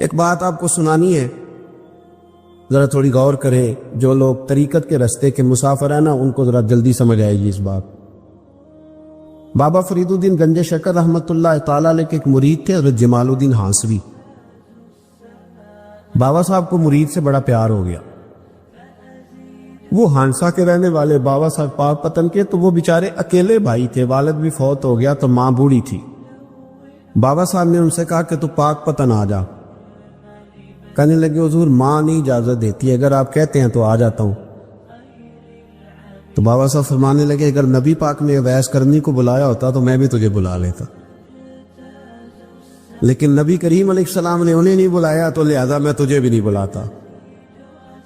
ایک بات آپ کو سنانی ہے، ذرا تھوڑی غور کریں، جو لوگ طریقت کے رستے کے مسافر ہیں نا ان کو ذرا جلدی سمجھ آئے گی اس بات۔ بابا فرید الدین گنج شکر رحمۃ اللہ تعالی علیہ کے ایک مرید تھے حضرت جمال الدین ہانسوی۔ بابا صاحب کو مرید سے بڑا پیار ہو گیا۔ وہ ہانسا کے رہنے والے بابا صاحب پاک پتن کے، تو وہ بیچارے اکیلے بھائی تھے، والد بھی فوت ہو گیا تو ماں بوڑھی تھی۔ بابا صاحب نے ان سے کہا کہ تو پاک پتن آ جا۔ کہنے لگے حضور ماں نہیں اجازت دیتی، اگر آپ کہتے ہیں تو آ جاتا ہوں۔ تو بابا صاحب فرمانے لگے اگر نبی پاک نے ویس کرنی کو بلایا ہوتا تو میں بھی تجھے بلا لیتا، لیکن نبی کریم علیہ السلام نے انہیں نہیں بلایا تو لہذا میں تجھے بھی نہیں بلاتا۔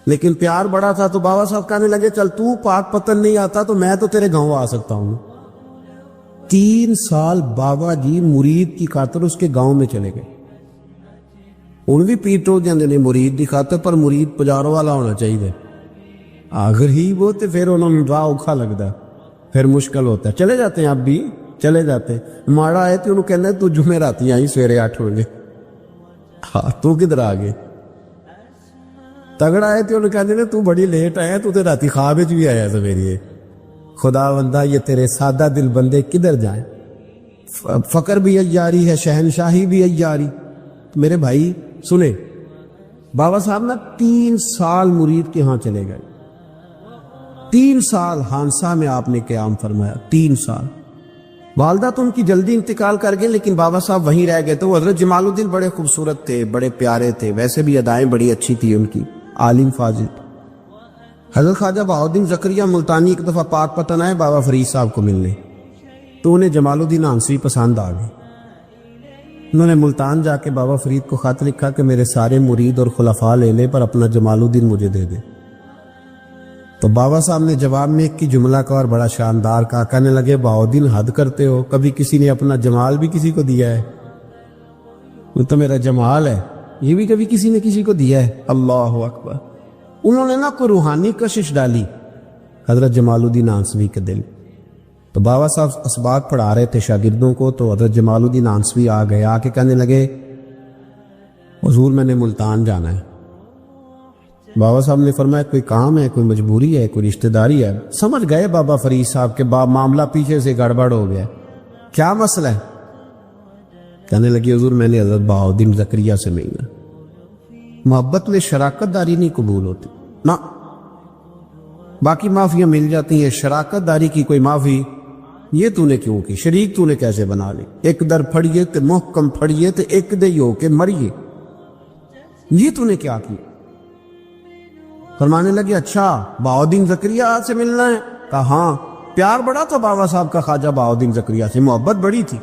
لیکن پیار بڑا تھا تو بابا صاحب کہنے لگے چل تو پاک پتن نہیں آتا تو میں تو تیرے گاؤں آ سکتا ہوں۔ 3 سال بابا جی مرید کی خاطر اس کے گاؤں میں چلے گئے۔ ان بھی پیٹو جاندے نے مرید کی خاطر، پر مرید پجاروں والا ہونا چاہیے۔ آخر ہی وہ تے پھر انہوں نے راہ اوکھا لگتا ہے، پھر مشکل ہوتا ہے۔ چلے جاتے ہیں اب بھی چلے جاتے، ماڑا آئے تو انہوں کہنا ہے تو جمعراتی آئی سویرے 8 بجے، ہاں تو کدھر آگے؟ تگڑا آئے تو انہوں کہنے نے تو بڑی لیٹ آیا، تو تے راتی خواب وچ بھی آیا سویرے۔ خدا بندہ یہ تیرے سادہ دل بندے کدھر جائیں؟ فقر بھی عیاری ہے، شہنشاہی بھی عیاری۔ میرے بھائی سنیں، بابا صاحب نا 3 سال مرید کے ہاں چلے گئے۔ 3 سال ہانسا میں آپ نے قیام فرمایا، 3 سال۔ والدہ تو ان کی جلدی انتقال کر گئے، لیکن بابا صاحب وہیں رہ گئے۔ تو وہ حضرت جمال الدین بڑے خوبصورت تھے، بڑے پیارے تھے، ویسے بھی ادائیں بڑی اچھی تھی ان کی، عالم فاضل۔ حضرت خواجہ بہاؤالدین زکریہ ملتانی ایک دفعہ پاک پتن آئے بابا فرید صاحب کو ملنے، تو انہیں جمال الدین ہانسوی پسند آ گئے۔ انہوں نے ملتان جا کے بابا فرید کو خط لکھا کہ میرے سارے مرید اور خلفاء لے لے، پر اپنا جمال الدین مجھے دے دے۔ تو بابا صاحب نے جواب میں ایک کی جملہ کا اور بڑا شاندار کہا، کہنے لگے بہاؤالدین حد کرتے ہو، کبھی کسی نے اپنا جمال بھی کسی کو دیا ہے؟ وہ تو میرا جمال ہے، یہ بھی کبھی کسی نے کسی کو دیا ہے؟ اللہ اکبر۔ انہوں نے نا کوئی روحانی کشش ڈالی حضرت جمال الدین ہانسوی کے دل۔ تو بابا صاحب اسباق پڑھا رہے تھے شاگردوں کو، تو حضرت جمال الدین ہانسوی آ گئے، آ کے کہنے لگے حضور میں نے ملتان جانا ہے۔ بابا صاحب نے فرمایا کوئی کام ہے، کوئی مجبوری ہے، کوئی رشتہ داری ہے؟ سمجھ گئے بابا فرید صاحب کے معاملہ پیچھے سے گڑبڑ ہو گیا، کیا مسئلہ ہے؟ کہنے لگی حضور میں نے حضرت بہاؤالدین زکریہ سے ملنا۔ محبت میں شراکت داری نہیں قبول ہوتی نا، باقی معافیاں مل جاتی ہیں، شراکت داری کی کوئی معافی یہ تو نے کیوں کی؟ شریک تو نے کیسے بنا لی؟ ایک در پھڑیے تے محکم پھڑیے تے ایک دے ہو کے مریے، یہ تو نے کیا کی؟ فرمانے لگے اچھا بہاؤالدین زکریہ سے ملنا ہے؟ کہا ہاں۔ پیار بڑا تھا بابا صاحب کا خواجہ بہاؤالدین زکریہ سے، محبت بڑی تھی۔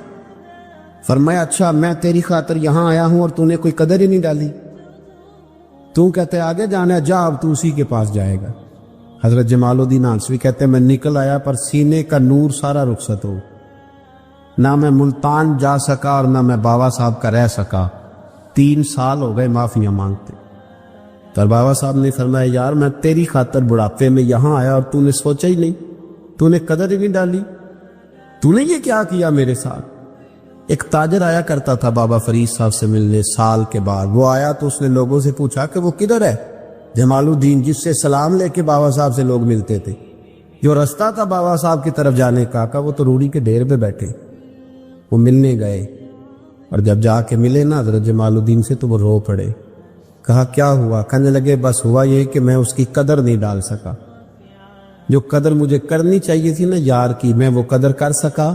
فرمایا اچھا میں تیری خاطر یہاں آیا ہوں اور تو نے کوئی قدر ہی نہیں ڈالی، تو کہتے آگے جانا ہے، جا اب تو اسی کے پاس جائے گا۔ حضرت جمال الدین ہانسوی کہتے ہیں میں نکل آیا پر سینے کا نور سارا رخصت ہو، نہ میں ملتان جا سکا اور نہ میں بابا صاحب کا رہ سکا۔ 3 سال ہو گئے معافیاں مانگتے۔ تو بابا صاحب نے فرمایا یار میں تیری خاطر بڑھاپے میں یہاں آیا اور تو نے سوچا ہی نہیں، تو نے قدر ہی نہیں ڈالی، تو نے یہ کیا کیا میرے ساتھ؟ ایک تاجر آیا کرتا تھا بابا فرید صاحب سے ملنے سال کے بعد، وہ آیا تو اس نے لوگوں سے پوچھا کہ وہ کدھر ہے؟ جمال الدین جس سے سلام لے کے بابا صاحب سے لوگ ملتے تھے، جو رستہ تھا بابا صاحب کی طرف جانے کا، کہ وہ تو روڑی کے ڈھیر پہ بیٹھے۔ وہ ملنے گئے اور جب جا کے ملے نا حضرت جمال الدین سے تو وہ رو پڑے۔ کہا کیا ہوا؟ کہنے لگے بس ہوا یہ کہ میں اس کی قدر نہیں ڈال سکا، جو قدر مجھے کرنی چاہیے تھی نا یار کی، میں وہ قدر کر سکا،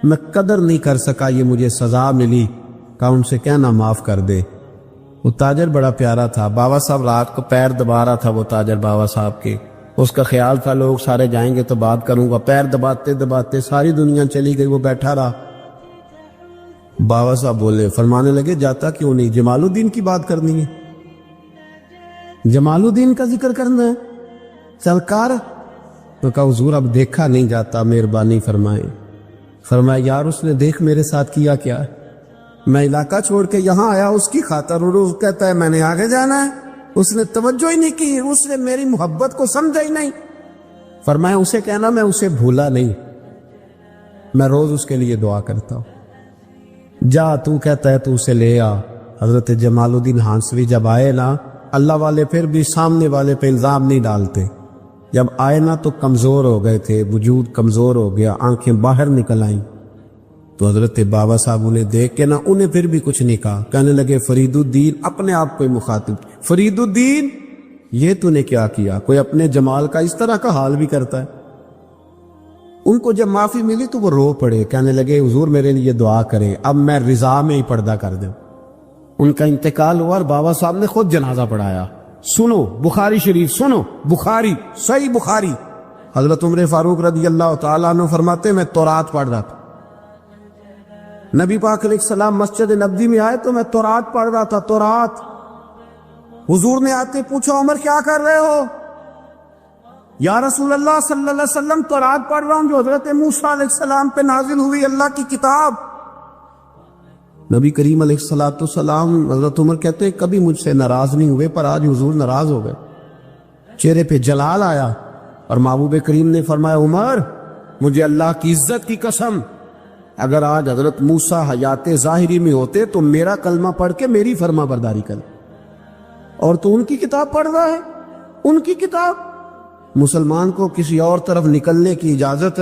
میں قدر نہیں کر سکا، یہ مجھے سزا ملی۔ کہا ان سے کہنا معاف کر دے۔ وہ تاجر بڑا پیارا تھا، بابا صاحب رات کو پیر دبا رہا تھا، وہ تاجر بابا صاحب کے، اس کا خیال تھا لوگ سارے جائیں گے تو بات کروں گا، پیر دباتے دباتے ساری دنیا چلی گئی، وہ بیٹھا رہا۔ بابا صاحب بولے، فرمانے لگے جاتا کیوں نہیں؟ جمال الدین کی بات کرنی ہے، جمال الدین کا ذکر کرنا ہے، چل کر۔ تو کہا حضور اب دیکھا نہیں جاتا، مہربانی فرمائیں۔ فرمایا یار اس نے دیکھ میرے ساتھ کیا کیا ہے، میں علاقہ چھوڑ کے یہاں آیا اس کی خاطر، اور اس کہتا ہے میں نے آگے جانا ہے، اس نے توجہ ہی نہیں کی، اس نے میری محبت کو سمجھا ہی نہیں۔ فرمایا اسے کہنا میں اسے بھولا نہیں، میں روز اس کے لیے دعا کرتا ہوں۔ جا تو کہتا ہے تو اسے لے آ، حضرت جمال الدین ہانسوی جب آئے نا، اللہ والے پھر بھی سامنے والے پہ الزام نہیں ڈالتے، جب آئے نا تو کمزور ہو گئے تھے، وجود کمزور ہو گیا، آنکھیں باہر نکل آئیں، تو حضرت بابا صاحب انہیں دیکھ کے نا انہیں پھر بھی کچھ نہیں کہا، کہنے لگے فرید الدین، اپنے آپ کو مخاطب، فرید الدین یہ تو نے کیا کیا؟ کوئی اپنے جمال کا اس طرح کا حال بھی کرتا ہے؟ ان کو جب معافی ملی تو وہ رو پڑے، کہنے لگے حضور میرے لیے دعا کریں، اب میں رضا میں ہی پردہ کر دوں۔ ان کا انتقال ہوا اور بابا صاحب نے خود جنازہ پڑھایا۔ سنو بخاری شریف، سنو بخاری، صحیح بخاری، حضرت عمر فاروق رضی اللہ تعالیٰ عنہ فرماتے میں تورات پڑھ رہا تھا، نبی پاک علیہ السلام مسجد نبوی میں آئے تو میں تورات پڑھ رہا تھا، تورات۔ حضور نے آتے پوچھا عمر کیا کر رہے ہو؟ یا رسول اللہ صلی اللہ علیہ وسلم تورات پڑھ رہا ہوں جو حضرت موسیٰ علیہ السلام پہ نازل ہوئی اللہ کی کتاب۔ نبی کریم علیہ السلام حضرت عمر کہتے ہیں کبھی مجھ سے ناراض نہیں ہوئے، پر آج حضور ناراض ہو گئے، چہرے پہ جلال آیا، اور محبوب کریم نے فرمایا عمر مجھے اللہ کی عزت کی قسم، اگر آج حضرت موسیٰ حیات ظاہری میں ہوتے تو میرا کلمہ پڑھ کے میری فرما برداری کر، اور تو ان کی کتاب پڑھ رہا ہے، ان کی کتاب۔ مسلمان کو کسی اور طرف نکلنے کی اجازت،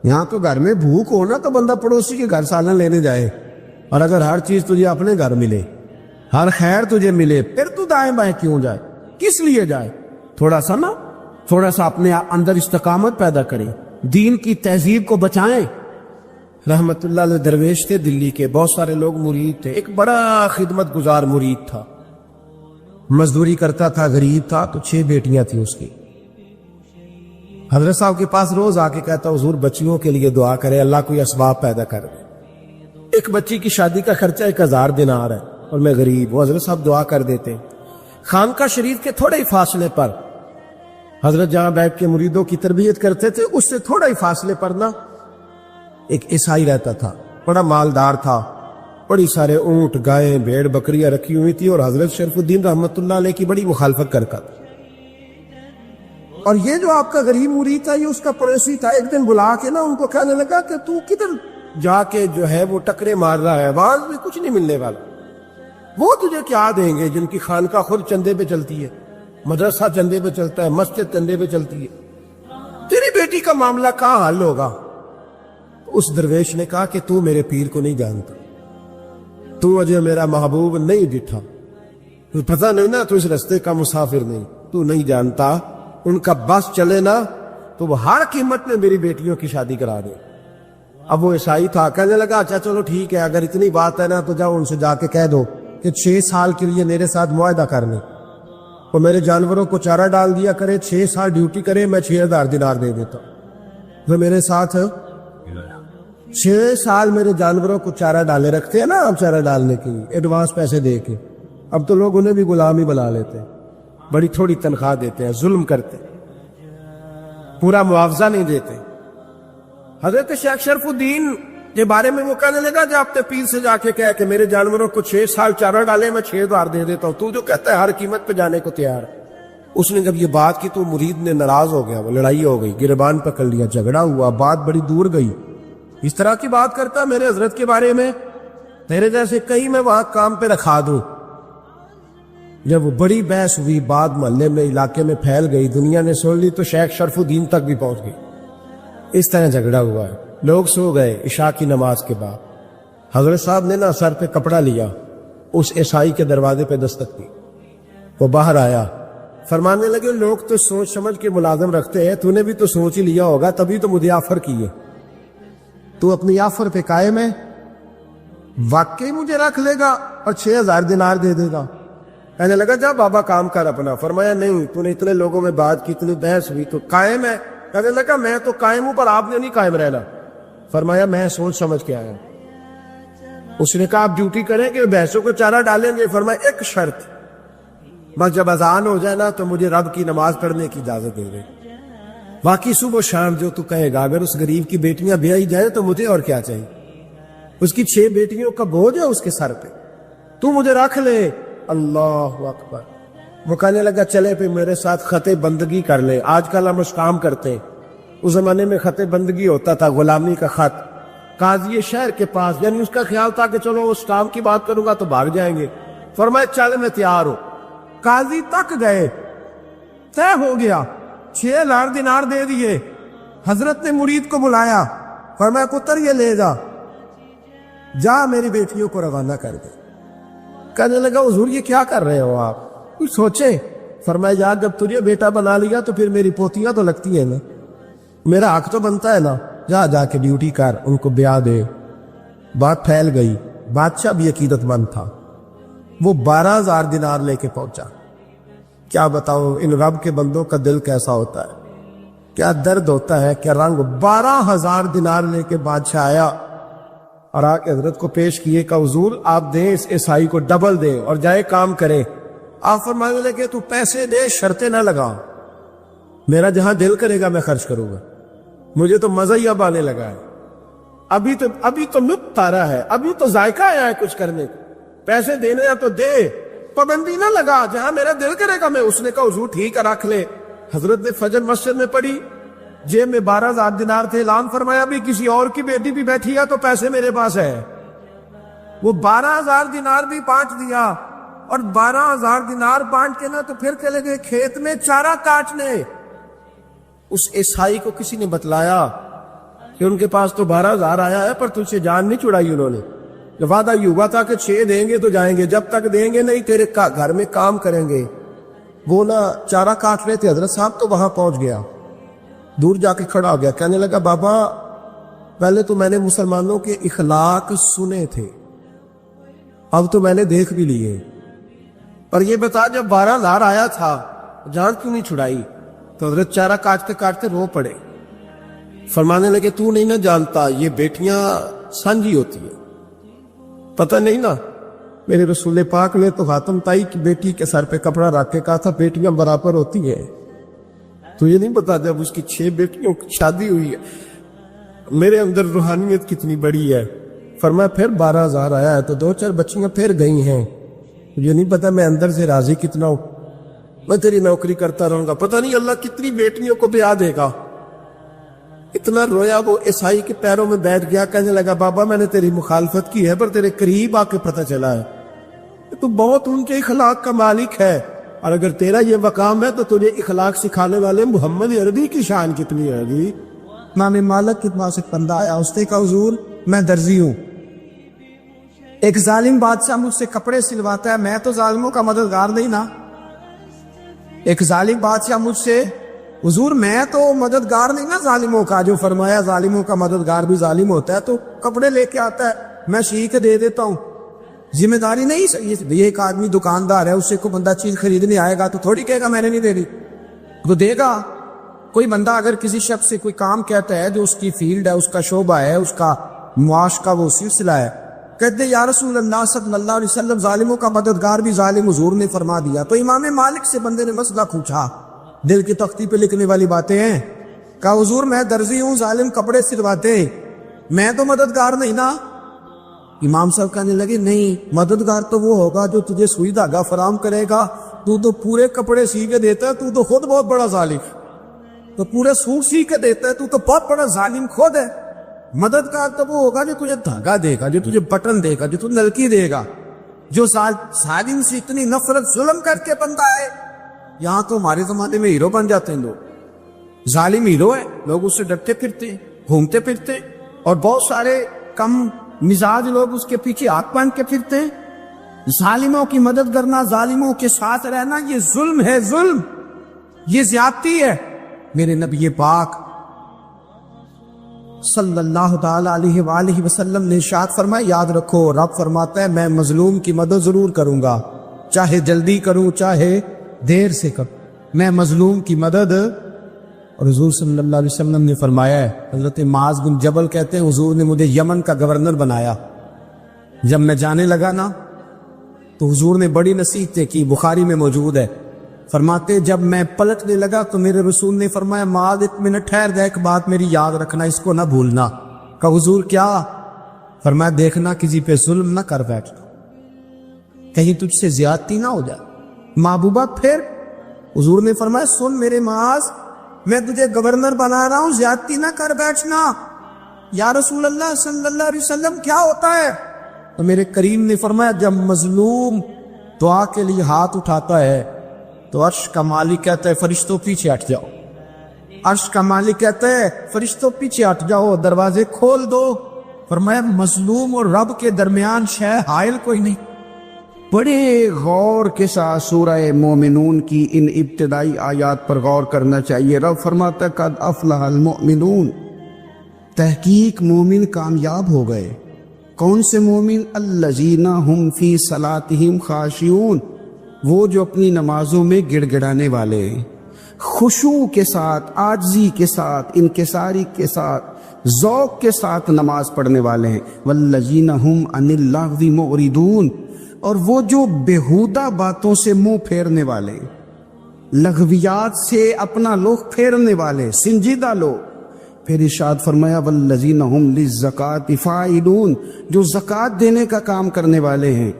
یہاں تو گھر میں بھوک ہو نا تو بندہ پڑوسی کے گھر سالن لینے جائے، اور اگر ہر چیز تجھے اپنے گھر ملے، ہر خیر تجھے ملے، پھر تو دائیں بائیں کیوں جائے؟ کس لیے جائے؟ تھوڑا سا اپنے اندر استقامت پیدا کریں، دین کی تہذیب کو بچائیں۔ رحمت اللہ علیہ درویش تھے دلی کے، بہت سارے لوگ مرید تھے، ایک بڑا خدمت گزار مرید تھا، مزدوری کرتا تھا، غریب تھا، تو 6 بیٹیاں تھیں اس کی۔ حضرت صاحب کے پاس روز آ کے کہتا حضور بچیوں کے لیے دعا کرے اللہ کوئی اسباب پیدا کر دے، ایک بچی کی شادی کا خرچہ 1000 دینار ہے اور میں غریب، وہ حضرت صاحب دعا کر دیتے۔ خانقاہ شریف کے تھوڑے ہی فاصلے پر حضرت جہاں بیٹھ کے مریدوں کی تربیت کرتے تھے، اس سے تھوڑا ہی فاصلے پر نا ایک عیسائی رہتا تھا، بڑا مالدار تھا، بڑی سارے اونٹ، گائیں، بھیڑ، بکریاں رکھی ہوئی تھی، اور حضرت شریف الدین رحمت اللہ علیہ کی بڑی مخالفت کرتا تھا۔ اور یہ جو آپ کا غریب مرید تھا یہ اس کا پڑوسی تھا، ایک دن بلا کے نا ان کو کہنے لگا کہ تو کدھر جا کے جو ہے وہ ٹکرے مار رہا ہے، آواز میں کچھ نہیں ملنے والا، وہ تجھے کیا دیں گے جن کی خانقاہ خود چندے پہ چلتی ہے، مدرسہ چندے پہ چلتا ہے، مسجد چندے پہ چلتی ہے، تیری بیٹی کا معاملہ کہاں حل ہوگا؟ اس درویش نے کہا کہ تو میرے پیر کو نہیں جانتا، تو مجھے میرا محبوب نہیں ڈٹھا، پتہ نہیں نا تو اس رستے کا مسافر نہیں، تو نہیں جانتا، ان کا بس چلے نا تو وہ ہر قیمت میں میری بیٹیوں کی شادی کرا دے۔ اب وہ عیسائی تھا، کہنے لگا اچھا چلو ٹھیک ہے، اگر اتنی بات ہے نا تو جاؤ ان سے جا کے کہہ دو کہ 6 سال کے لیے میرے ساتھ معاہدہ کر لیں، وہ میرے جانوروں کو چارہ ڈال دیا کرے، 6 سال ڈیوٹی کرے، میں 6000 دینار دے دیتا ہوں۔ وہ میرے ساتھ 6 سال میرے جانوروں کو چارہ ڈالے رکھتے ہیں نا، اب چارہ ڈالنے کے لیے ایڈوانس پیسے دے کے، اب تو لوگ انہیں بھی غلام ہی بنا لیتے ہیں، بڑی تھوڑی تنخواہ دیتے ہیں، ظلم کرتے ہیں، پورا معاوضہ نہیں دیتے۔ حضرت شیخ شرف الدین کے بارے میں وہ کہنے لگا جب اپنے پیر سے جا کے کہہ کہ میرے جانوروں کو 6 سال چارہ ڈالے، میں 6000 دے دیتا ہوں، تو جو کہتا ہے ہر قیمت پہ جانے کو تیار ہے۔ اس نے جب یہ بات کی تو مرید نے ناراض ہو گیا، وہ لڑائی ہو گئی، گربان پکڑ لیا، جھگڑا ہوا، بات بڑی دور گئی، اس طرح کی بات کرتا میرے حضرت کے بارے میں، تیرے جیسے کہیں میں وہاں کام پہ رکھا دوں۔ جب وہ بڑی بحث ہوئی، بات محلے میں، علاقے میں پھیل گئی، دنیا نے سن لی تو شیخ شرف الدین تک بھی پہنچ گئی، اس طرح جھگڑا ہوا ہے۔ لوگ سو گئے عشاء کی نماز کے بعد، حضرت صاحب نے نا سر پہ کپڑا لیا، اس عیسائی کے دروازے پہ دستک دی، وہ باہر آیا، فرمانے لگے لوگ تو سوچ سمجھ کے ملازم رکھتے ہیں، تو نے بھی تو سوچ ہی لیا ہوگا، تبھی تو مجھے آفر کی ہے، تو اپنی آفر پہ قائم ہے، واقعی مجھے رکھ لے گا اور 6000 دینار دے دے گا؟ کہنے لگا جا بابا کام کر اپنا۔ فرمایا نہیں، تو نے اتنے لوگوں میں بات کی، اتنی بحث ہوئی، تو قائم ہے؟ کہنے لگا میں تو قائم ہوں، پر آپ نے نہیں قائم رہنا۔ فرمایا میں سوچ سمجھ کے آیا۔ اس نے کہا آپ ڈیوٹی کریں گے، بھینسوں کو چارہ ڈالیں گے؟ فرمایا ایک شرط، بس جب اذان ہو جائے نا تو مجھے رب کی نماز پڑھنے کی اجازت دے دے، باقی صبح و شام جو تو کہے گا۔ اگر اس غریب کی بیٹیاں بیائی جائیں تو مجھے اور کیا چاہیے، اس کی 6 بیٹیوں کا بوجھ ہے اس کے سر پہ، تو مجھے رکھ لے۔ اللہ اکبر۔ وہ کہنے لگا چلے پہ میرے ساتھ خط بندگی کر لے، آج کل ہم اس کام کرتے ہیں، اس زمانے میں خط بندگی ہوتا تھا، غلامی کا خط، قاضی شہر کے پاس، یعنی اس کا خیال تھا کہ چلو اس کام کی بات کروں گا تو بھاگ جائیں گے۔ فرمایا چل میں تیار ہوں۔ قاضی تک گئے، طے ہو گیا، 6 لاکھ دینار دے دیے۔ حضرت نے مرید کو بلایا، فرمایا پتر یہ لے جا میری بیٹیوں کو روانہ کر دے۔ کہنے لگا حضور یہ کیا کر رہے ہو آپ، کچھ سوچے؟ فرمایا یار جب تجھے بیٹا بنا لیا تو پھر میری پوتیاں تو لگتی ہیں نا، میرا حق تو بنتا ہے نا، جا کے ڈیوٹی کر، ان کو بیاہ دے۔ بات پھیل گئی، بادشاہ بھی عقیدت مند تھا، وہ 12,000 دینار لے کے پہنچا۔ کیا بتاؤ ان رب کے بندوں کا دل کیسا ہوتا ہے، کیا درد ہوتا ہے، کیا رنگ۔ 12,000 دینار لے کے بادشاہ آیا اور آ کے حضرت کو پیش کیے کہ حضور آپ دیں اس عیسائی کو ڈبل دیں اور جائے کام کریں۔ آپ فرمانے لگے تو پیسے دے، شرطیں نہ لگا، میرا جہاں دل کرے گا میں خرچ کروں گا، مجھے تو مزہ ہی اب آنے لگا ہے، ابھی تو لطف آ رہا ہے، ابھی تو ذائقہ آیا ہے کچھ کرنے کو، پیسے دینے ہیں تو دے، پابندی نہ لگا، جہاں میرا دل کرے گا میں۔ اس نے کہا حضور ٹھیک ہے رکھ لے۔ حضرت نے فجر مسجد میں پڑھی، جیب میں 12,000 دینار تھے، اعلان فرمایا بھی کسی اور کی بیٹی بھی بیٹھی ہے تو پیسے میرے پاس ہے۔ وہ 12,000 دینار بھی بانٹ دیا، اور 12,000 دینار بانٹ کے نا تو پھر چلے گئے کھیت میں چارہ کاٹنے۔ اس عیسائی کو کسی نے بتلایا کہ ان کے پاس تو 12,000 آیا ہے پر تجھ سے جان نہیں چھڑائی انہوں نے، وعدہ یہ ہوا تھا کہ 6 دیں گے تو جائیں گے، جب تک دیں گے نہیں تیرے گھر میں کام کریں گے۔ وہ نا چارہ کاٹ رہے تھے، حضرت صاحب تو وہاں پہنچ گیا، دور جا کے کھڑا ہو گیا، کہنے لگا بابا پہلے تو میں نے مسلمانوں کے اخلاق سنے تھے، اب تو میں نے دیکھ بھی لیے، اور یہ بتا جب 12,000 آیا تھا جان کیوں نہیں چھڑائی؟ تو حضرت چارہ کاٹتے کاٹتے رو پڑے، فرمانے لگے تو نہیں نہ جانتا یہ بیٹیاں سانجھی ہوتی ہیں، پتہ نہیں نا، میرے رسول پاک نے تو خاتم تائی کی بیٹی کے سر پہ کپڑا رکھ کے کہا تھا بیٹیاں برابر ہوتی ہیں، تو یہ نہیں پتا جب اس کی 6 بیٹیوں کی شادی ہوئی ہے میرے اندر روحانیت کتنی بڑی ہے۔ فرمایا پھر 12,000 آیا ہے تو 2-4 بچیاں پھر گئی ہیں، یہ نہیں پتا میں اندر سے راضی کتنا ہوں، میں تیری نوکری کرتا رہوں گا، پتہ نہیں اللہ کتنی بیٹیوں کو بیاہ دے گا۔ اتنا رویا وہ عیسائی کے پیروں میں بیٹھ گیا، کہنے لگا بابا میں نے تیری مخالفت کی ہے پر تیرے قریب آ کے پتہ چلا ہے تو بہت اونچے اخلاق کا مالک ہے، اور اگر تیرا یہ مقام ہے تو تجھے اخلاق سکھانے والے محمد عربی کی شان کتنی ہے گی۔ امام مالک کے پاس ایک بندہ آیا، اس نے کہا حضور میں درزی ہوں، ایک ظالم بادشاہ مجھ سے کپڑے سلواتا ہے، میں تو ظالموں کا مددگار نہیں نا، ایک ظالم بادشاہ مجھ سے، حضور میں تو مددگار نہیں نا ظالموں کا، جو فرمایا ظالموں کا مددگار بھی ظالم ہوتا ہے، تو کپڑے لے کے آتا ہے میں سی کے دے دیتا ہوں، ذمہ داری نہیں۔ یہ ایک آدمی دکاندار ہے، اس سے کوئی بندہ چیز خریدنے آئے گا تو تھوڑی کہے گا میں نے نہیں دے دی، تو دے گا۔ کوئی بندہ اگر کسی شخص سے کوئی کام کہتا ہے جو اس کی فیلڈ ہے، اس کا شعبہ ہے، اس کا معاش کا وہ سلسلہ ہے، کہتے یا رسول اللہ صلی اللہ علیہ وسلم ظالموں کا مددگار بھی ظالم، حضور نے فرما دیا۔ تو امام مالک سے بندے نے مسئلہ پوچھا، دل کی تختی پہ لکھنے والی باتیں ہیں، کہا حضور میں درزی ہوں، ظالم کپڑے سلواتے، میں تو مددگار نہیں نا۔ امام صاحب کہنے لگے نہیں، مددگار تو وہ ہوگا جو تجھے سوئی دھاگا فراہم کرے گا، تو پورے کپڑے سی کے دیتا ہے، تو خود بہت بڑا ظالم، تو پورے سوٹ سی کے دیتا ہے، تو بہت بڑا ظالم خود ہے۔ مددگار تو وہ ہوگا جو تجھے دھاگا دے گا، جو تجھے بٹن دے گا، جو تجھے نلکی دے گا، جو ظالم سے اتنی نفرت ظلم کر کے بندہ ہے۔ یہاں تو ہمارے زمانے میں ہیرو بن جاتے ہیں لوگ، ظالم ہیرو ہے، لوگ اس سے ڈرتے پھرتے گھومتے پھرتے، اور بہت سارے کم مزاج لوگ اس کے پیچھے ہاتھ باندھ کے پھرتے ہیں۔ ظالموں کی مدد کرنا، ظالموں کے ساتھ رہنا، یہ ظلم ہے، ظلم، یہ زیادتی ہے۔ میرے نبی پاک صلی اللہ تعالی علیہ وآلہ وسلم نے ارشاد فرمایا، یاد رکھو رب فرماتا ہے میں مظلوم کی مدد ضرور کروں گا، چاہے جلدی کروں چاہے دیر سے کروں، میں مظلوم کی مدد۔ اور حضور صلی اللہ علیہ وسلم نے فرمایا ہے، حضرت معاذ بن جبل کہتے ہیں حضور نے مجھے یمن کا گورنر بنایا، جب میں جانے لگا نا تو حضور نے بڑی نصیحتیں کی، بخاری میں موجود ہے، فرماتے جب میں پلٹنے لگا تو میرے رسول نے فرمایا معاذ ایک منٹ ٹھہر جا، ایک بات میری یاد رکھنا، اس کو نہ بھولنا۔ کہا حضور کیا؟ فرمایا دیکھنا کسی پہ ظلم نہ کر بیٹھنا، کہیں تجھ سے زیادتی نہ ہو جائے۔ محبوبہ پھر حضور نے فرمایا سن میرے معاذ، میں تجھے گورنر بنا رہا ہوں، زیادتی نہ کر بیٹھنا، یا رسول اللہ صلی اللہ علیہ وسلم کیا ہوتا ہے؟ تو میرے کریم نے فرمایا جب مظلوم دعا کے لیے ہاتھ اٹھاتا ہے تو عرش کا مالک کہتا ہے فرشتوں پیچھے ہٹ جاؤ، عرش کا مالک کہتا ہے فرشتوں پیچھے ہٹ جاؤ، دروازے کھول دو۔ فرمایا مظلوم اور رب کے درمیان شے حائل کوئی نہیں۔ بڑے غور کے ساتھ سورہ مومنون کی ان ابتدائی آیات پر غور کرنا چاہیے۔ رب فرماتا ہے قد افلح المؤمنون، تحقیق مومن کامیاب ہو گئے۔ کون سے مومن؟ الذین ہم فی صلاتہم خاشعون، وہ جو اپنی نمازوں میں گڑ گڑانے والے ہیں، خشوع کے ساتھ، عاجزی کے ساتھ، انکساری کے ساتھ، ذوق کے ساتھ نماز پڑھنے والے ہیں۔ والذین ہم عن اللغو معرضون، اور وہ جو بیہودہ باتوں سے منہ پھیرنے والے، لغویات سے اپنا رخ پھیرنے والے، سنجیدہ لوگ۔ پھر ارشاد فرمایا والذین ہم للزکاۃ فاعلون، جو زکوٰۃ دینے کا کام کرنے والے ہیں۔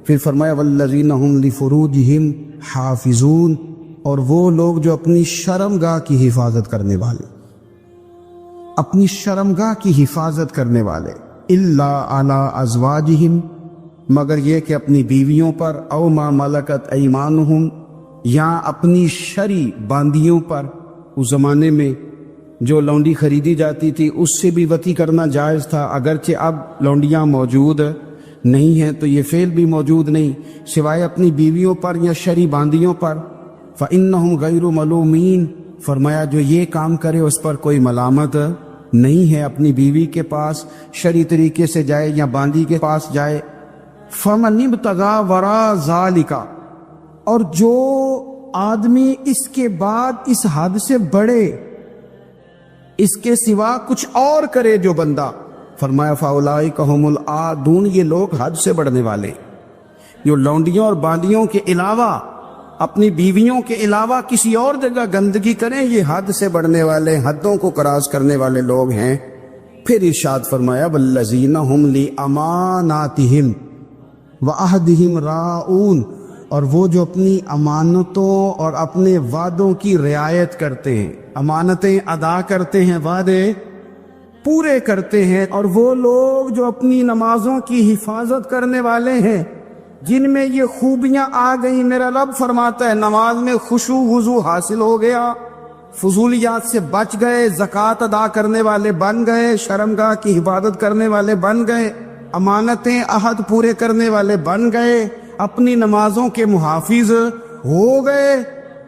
پھر فرمایا والذین ہم لفروجہم حافظون، اور وہ لوگ جو اپنی شرمگاہ کی حفاظت کرنے والے، اپنی شرمگاہ کی حفاظت کرنے والے۔ الا علی ازواجہم، مگر یہ کہ اپنی بیویوں پر، او ما ملکت ایمانہم، یا اپنی شرعی باندیوں پر۔ اس زمانے میں جو لونڈی خریدی جاتی تھی اس سے بھی وطی کرنا جائز تھا، اگرچہ اب لونڈیاں موجود نہیں ہیں تو یہ فعل بھی موجود نہیں، سوائے اپنی بیویوں پر یا شرعی باندیوں پر۔ فإنہم غیر ملومین، فرمایا جو یہ کام کرے اس پر کوئی ملامت نہیں ہے، اپنی بیوی کے پاس شرعی طریقے سے جائے یا باندی کے پاس جائے۔ فمن ابتغى وراء ذلك، اور جو آدمی اس کے بعد اس حد سے بڑھے، اس کے سوا کچھ اور کرے جو بندہ، فرمایا فاولئک هم العادون، یہ لوگ حد سے بڑھنے والے، جو لونڈیوں اور باندیوں کے علاوہ، اپنی بیویوں کے علاوہ کسی اور جگہ گندگی کریں، یہ حد سے بڑھنے والے، حدوں کو کراس کرنے والے لوگ ہیں۔ پھر ارشاد فرمایا والذین هم لاماناتہم وعہدہم راعون، اور وہ جو اپنی امانتوں اور اپنے وعدوں کی رعایت کرتے ہیں، امانتیں ادا کرتے ہیں، وعدے پورے کرتے ہیں۔ اور وہ لوگ جو اپنی نمازوں کی حفاظت کرنے والے ہیں، جن میں یہ خوبیاں آ گئیں۔ میرا رب فرماتا ہے نماز میں خشوع وضو حاصل ہو گیا، فضولیات سے بچ گئے، زکوٰۃ ادا کرنے والے بن گئے، شرمگاہ کی حفاظت کرنے والے بن گئے، امانتیں عہد پورے کرنے والے بن گئے، اپنی نمازوں کے محافظ ہو گئے۔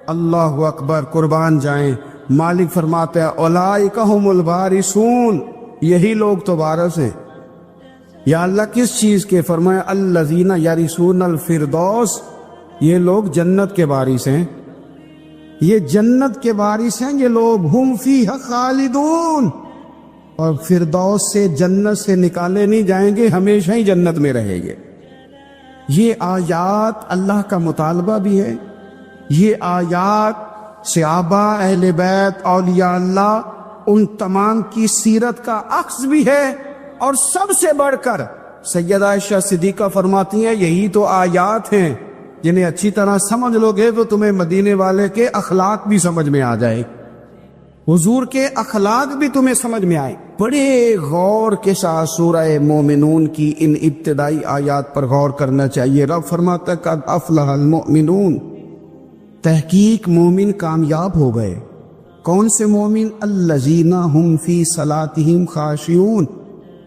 اللہ اکبر، قربان جائیں۔ مالک فرماتا ہے اولئک هم الوارثون، یہی لوگ تو وارث ہیں۔ یا اللہ کس چیز کے؟ فرمایا الذین یرثون الفردوس، یہ لوگ جنت کے وارث ہیں، یہ جنت کے وارث ہیں یہ لوگ۔ ہم فیہا خالدون، اور فردوس سے، جنت سے نکالے نہیں جائیں گے، ہمیشہ ہی جنت میں رہیں گے۔ یہ آیات اللہ کا مطالبہ بھی ہے، یہ آیات صحابہ، اہل بیت، اولیاء اللہ، ان تمام کی سیرت کا عکس بھی ہے۔ اور سب سے بڑھ کر سیدہ عائشہ صدیقہ فرماتی ہیں یہی تو آیات ہیں جنہیں اچھی طرح سمجھ لو گے تو تمہیں مدینے والے کے اخلاق بھی سمجھ میں آ جائے، حضور کے اخلاق بھی تمہیں سمجھ میں آئے۔ بڑے غور کے ساتھ سورہ مومنون کی ان ابتدائی آیات پر غور کرنا چاہیے۔ رب فرماتا ہے قد افلح المؤمنون، تحقیق مومن کامیاب ہو گئے۔ کون سے مومن؟ الذین ہم فی صلاتہم خاشعون،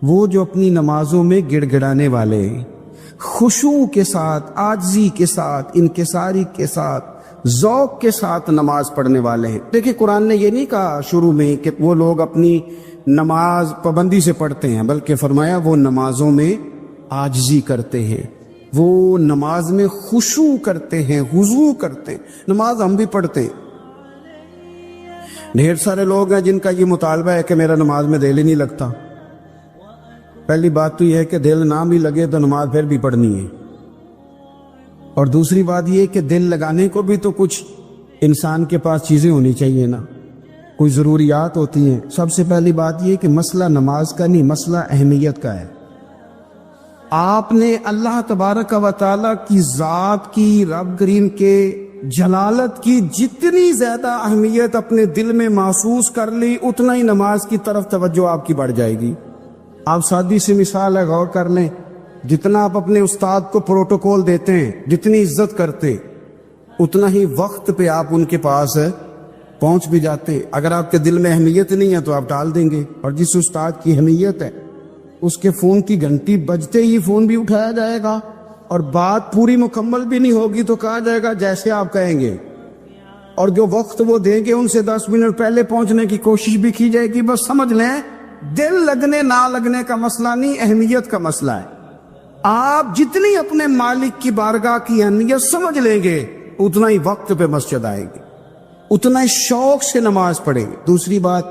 وہ جو اپنی نمازوں میں گڑ گڑانے والے، خشوع کے ساتھ، عاجزی کے ساتھ، انکساری کے ساتھ، ذوق کے ساتھ نماز پڑھنے والے ہیں۔ دیکھیں قرآن نے یہ نہیں کہا شروع میں کہ وہ لوگ اپنی نماز پابندی سے پڑھتے ہیں، بلکہ فرمایا وہ نمازوں میں عاجزی کرتے ہیں، وہ نماز میں خشوع کرتے ہیں، خضوع کرتے ہیں۔ نماز ہم بھی پڑھتے ہیں، ڈھیر سارے لوگ ہیں جن کا یہ مطالبہ ہے کہ میرا نماز میں دل ہی نہیں لگتا۔ پہلی بات تو یہ ہے کہ دل نہ بھی لگے تو نماز پھر بھی پڑھنی ہے، اور دوسری بات یہ کہ دل لگانے کو بھی تو کچھ انسان کے پاس چیزیں ہونی چاہیے نا، کوئی ضروریات ہوتی ہیں۔ سب سے پہلی بات یہ کہ مسئلہ نماز کا نہیں، مسئلہ اہمیت کا ہے۔ آپ نے اللہ تبارک و تعالیٰ کی ذات کی، رب کریم کے جلالت کی جتنی زیادہ اہمیت اپنے دل میں محسوس کر لی، اتنا ہی نماز کی طرف توجہ آپ کی بڑھ جائے گی۔ آپ سادی سی مثال ہے، غور کر لیں، جتنا آپ اپنے استاد کو پروٹوکول دیتے ہیں، جتنی عزت کرتے، اتنا ہی وقت پہ آپ ان کے پاس پہنچ بھی جاتے ہیں۔ اگر آپ کے دل میں اہمیت نہیں ہے تو آپ ٹال دیں گے، اور جس استاد کی اہمیت ہے اس کے فون کی گھنٹی بجتے ہی فون بھی اٹھایا جائے گا، اور بات پوری مکمل بھی نہیں ہوگی تو کہا جائے گا جیسے آپ کہیں گے، اور جو وقت وہ دیں گے ان سے 10 منٹ پہلے پہنچنے کی کوشش بھی کی جائے گی۔ بس سمجھ لیں، دل لگنے نہ لگنے کا مسئلہ نہیں، اہمیت کا مسئلہ ہے۔ آپ جتنی اپنے مالک کی بارگاہ کی اہمیت سمجھ لیں گے، اتنا ہی وقت پہ مسجد آئے گی، اتنا ہی شوق سے نماز پڑھیں گے۔ دوسری بات،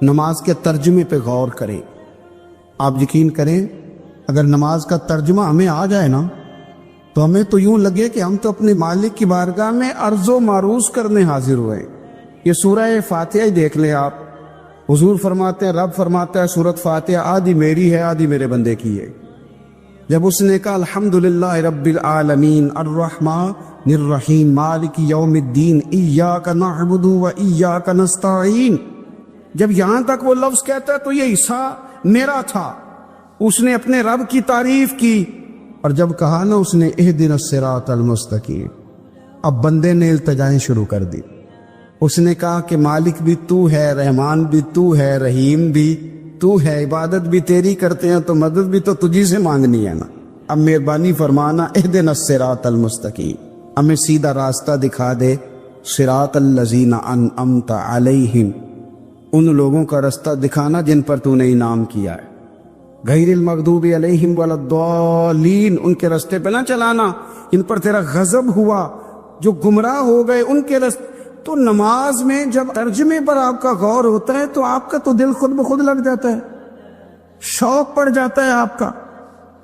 نماز کے ترجمے پہ غور کریں۔ آپ یقین کریں، اگر نماز کا ترجمہ ہمیں آ جائے نا تو ہمیں تو یوں لگے کہ ہم تو اپنے مالک کی بارگاہ میں عرض و معروض کرنے حاضر ہوئے۔ یہ سورہ فاتحہ ہی دیکھ لیں آپ، حضور فرماتے ہیں، رب فرماتا ہے سورۃ فاتحہ آدھی میری ہے آدھی میرے بندے کی ہے۔ جب اس نے کہا الحمدللہ رب العالمین الرحمن الرحیم مالک یوم الدین ایاک نعبد و ایاک نستعین، جب یہاں تک وہ لفظ کہتا ہے تو یہ حصہ میرا تھا، اس نے اپنے رب کی تعریف کی، اور جب کہا نا اس نے اہدنا الصراط المستقیم، اب بندے نے التجائیں شروع کر دی۔ اس نے کہا کہ مالک بھی تو ہے، رحمان بھی تو ہے، رحیم بھی تو ہے، عبادت بھی تیری کرتے ہیں تو مدد بھی تو تجھی سے مانگنی ہے نا، اب مہربانی فرمانا اہدنا الصراط المستقیم، ہمیں سیدھا راستہ دکھا دے، صراط الذین انعمت علیہم، ان لوگوں کا راستہ دکھانا جن پر تو نے انعام کیا ہے، غیر المغضوب علیہم ولا الضالین، ان کے راستے پہ نہ چلانا ان پر تیرا غضب ہوا، جو گمراہ ہو گئے ان کے راستے۔ تو نماز میں جب ترجمے پر آپ کا غور ہوتا ہے تو آپ کا تو دل خود بخود لگ جاتا ہے، شوق پڑ جاتا ہے آپ کا۔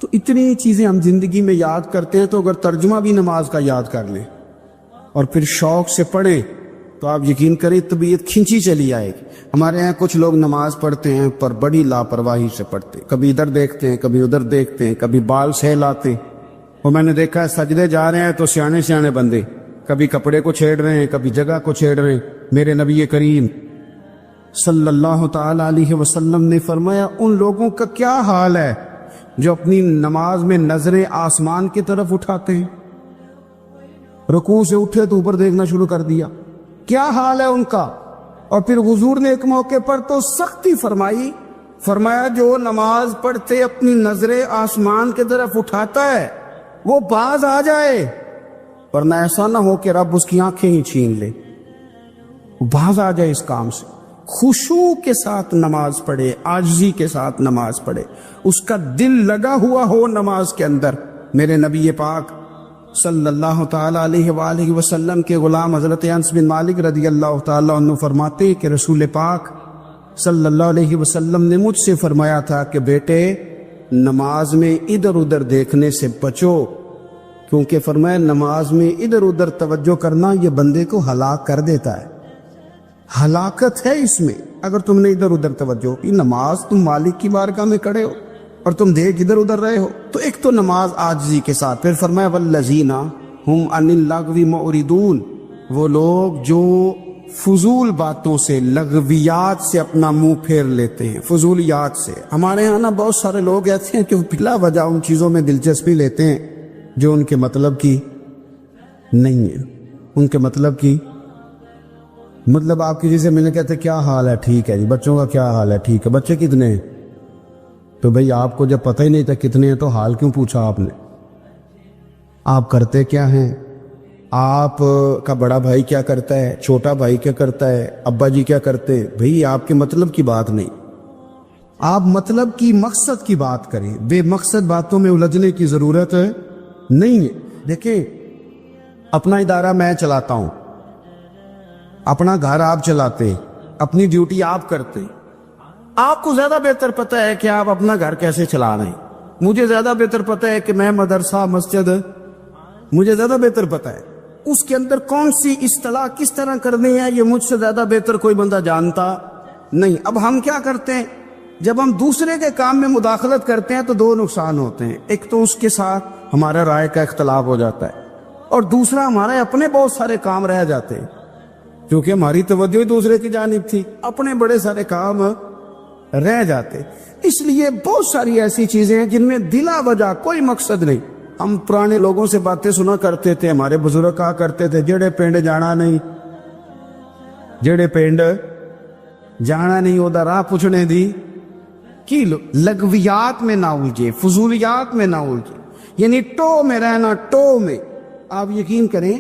تو اتنی چیزیں ہم زندگی میں یاد کرتے ہیں، تو اگر ترجمہ بھی نماز کا یاد کر لیں اور پھر شوق سے پڑھیں تو آپ یقین کریں طبیعت کھینچی چلی آئے گی۔ ہمارے ہاں کچھ لوگ نماز پڑھتے ہیں پر بڑی لاپرواہی سے پڑھتے ہیں، کبھی ادھر دیکھتے ہیں کبھی ادھر دیکھتے ہیں، کبھی بال سہلاتے ہیں۔ اور میں نے دیکھا ہے سجدے جا رہے ہیں تو سیانے سیانے بندے کبھی کپڑے کو چھیڑ رہے ہیں کبھی جگہ کو چھیڑ رہے ہیں۔ میرے نبی کریم صلی اللہ تعالی علیہ وسلم نے فرمایا ان لوگوں کا کیا حال ہے جو اپنی نماز میں نظریں آسمان کی طرف اٹھاتے ہیں، رکوع سے اٹھے تو اوپر دیکھنا شروع کر دیا، کیا حال ہے ان کا۔ اور پھر حضور نے ایک موقع پر تو سختی فرمائی، فرمایا جو نماز پڑھتے اپنی نظریں آسمان کی طرف اٹھاتا ہے وہ باز آ جائے، ورنہ ایسا نہ ہو کہ رب اس کی آنکھیں ہی چھین لے، وہ باز آ جائے اس کام سے۔ خشوع کے ساتھ نماز پڑھے، عاجزی کے ساتھ نماز پڑھے، اس کا دل لگا ہوا ہو نماز کے اندر۔ میرے نبی پاک صلی اللہ تعالی علیہ وآلہ وسلم کے غلام حضرت انس بن مالک رضی اللہ تعالی عنہ فرماتے کہ رسول پاک صلی اللہ علیہ وسلم نے مجھ سے فرمایا تھا کہ بیٹے نماز میں ادھر ادھر دیکھنے سے بچو، کیونکہ فرمایا نماز میں ادھر ادھر توجہ کرنا یہ بندے کو ہلاک کر دیتا ہے، ہلاکت ہے اس میں۔ اگر تم نے ادھر ادھر توجہ کی، نماز تم مالک کی بارگاہ میں کھڑے ہو اور تم دیکھ ادھر ادھر رہے ہو، تو ایک تو نماز عاجزی کے ساتھ۔ پھر فرمایا والذین ہم عن اللغو معرضون، وہ لوگ جو فضول باتوں سے، لغویات سے اپنا منہ پھیر لیتے ہیں، فضولیات سے۔ ہمارے یہاں نا بہت سارے لوگ ایسے ہیں کہ بلا وجہ ان چیزوں میں دلچسپی لیتے ہیں جو ان کے مطلب کی نہیں ہے، ان کے مطلب کی مطلب آپ کسی سے ملنے کہتے کیا حال ہے، ٹھیک ہے جی، بچوں کا کیا حال ہے، ٹھیک ہے، بچے کتنے ہیں؟ تو بھئی آپ کو جب پتہ ہی نہیں تھا کتنے ہیں تو حال کیوں پوچھا آپ نے؟ آپ کرتے کیا ہیں؟ آپ کا بڑا بھائی کیا کرتا ہے، چھوٹا بھائی کیا کرتا ہے، ابا جی کیا کرتے ہیں؟ بھئی آپ کے مطلب کی بات نہیں، آپ مطلب کی مقصد کی بات کریں، بے مقصد باتوں میں الجھنے کی ضرورت نہیں ہے۔ دیکھیں اپنا ادارہ میں چلاتا ہوں، اپنا گھر آپ چلاتے، اپنی ڈیوٹی آپ کرتے، آپ کو زیادہ بہتر پتہ ہے کہ آپ اپنا گھر کیسے چلا رہے ہیں، مجھے زیادہ بہتر پتہ ہے کہ میں مدرسہ مسجد، مجھے زیادہ بہتر پتہ ہے اس کے اندر کون سی اصطلاح کس طرح کرنی ہے، یہ مجھ سے زیادہ بہتر کوئی بندہ جانتا نہیں۔ اب ہم کیا کرتے ہیں، جب ہم دوسرے کے کام میں مداخلت کرتے ہیں تو دو نقصان ہوتے ہیں، ایک تو اس کے ساتھ ہمارا رائے کا اختلاف ہو جاتا ہے، اور دوسرا ہمارے اپنے بہت سارے کام رہ جاتے ہیں، کیونکہ ہماری توجہ ہی دوسرے کی جانب تھی، اپنے بڑے سارے کام رہ جاتے. اس لیے بہت ساری ایسی چیزیں ہیں جن میں بلا وجہ کوئی مقصد نہیں. ہم پرانے لوگوں سے باتیں سنا کرتے تھے, ہمارے بزرگ کہا کرتے تھے جڑے پنڈ جانا نہیں, جڑے پنڈ جانا نہیں وہ راہ پوچھنے دی کی لغویات میں نہ الجھے, فضولیات میں نہ الجھے, یعنی ٹو میں رہنا, ٹو میں. آپ یقین کریں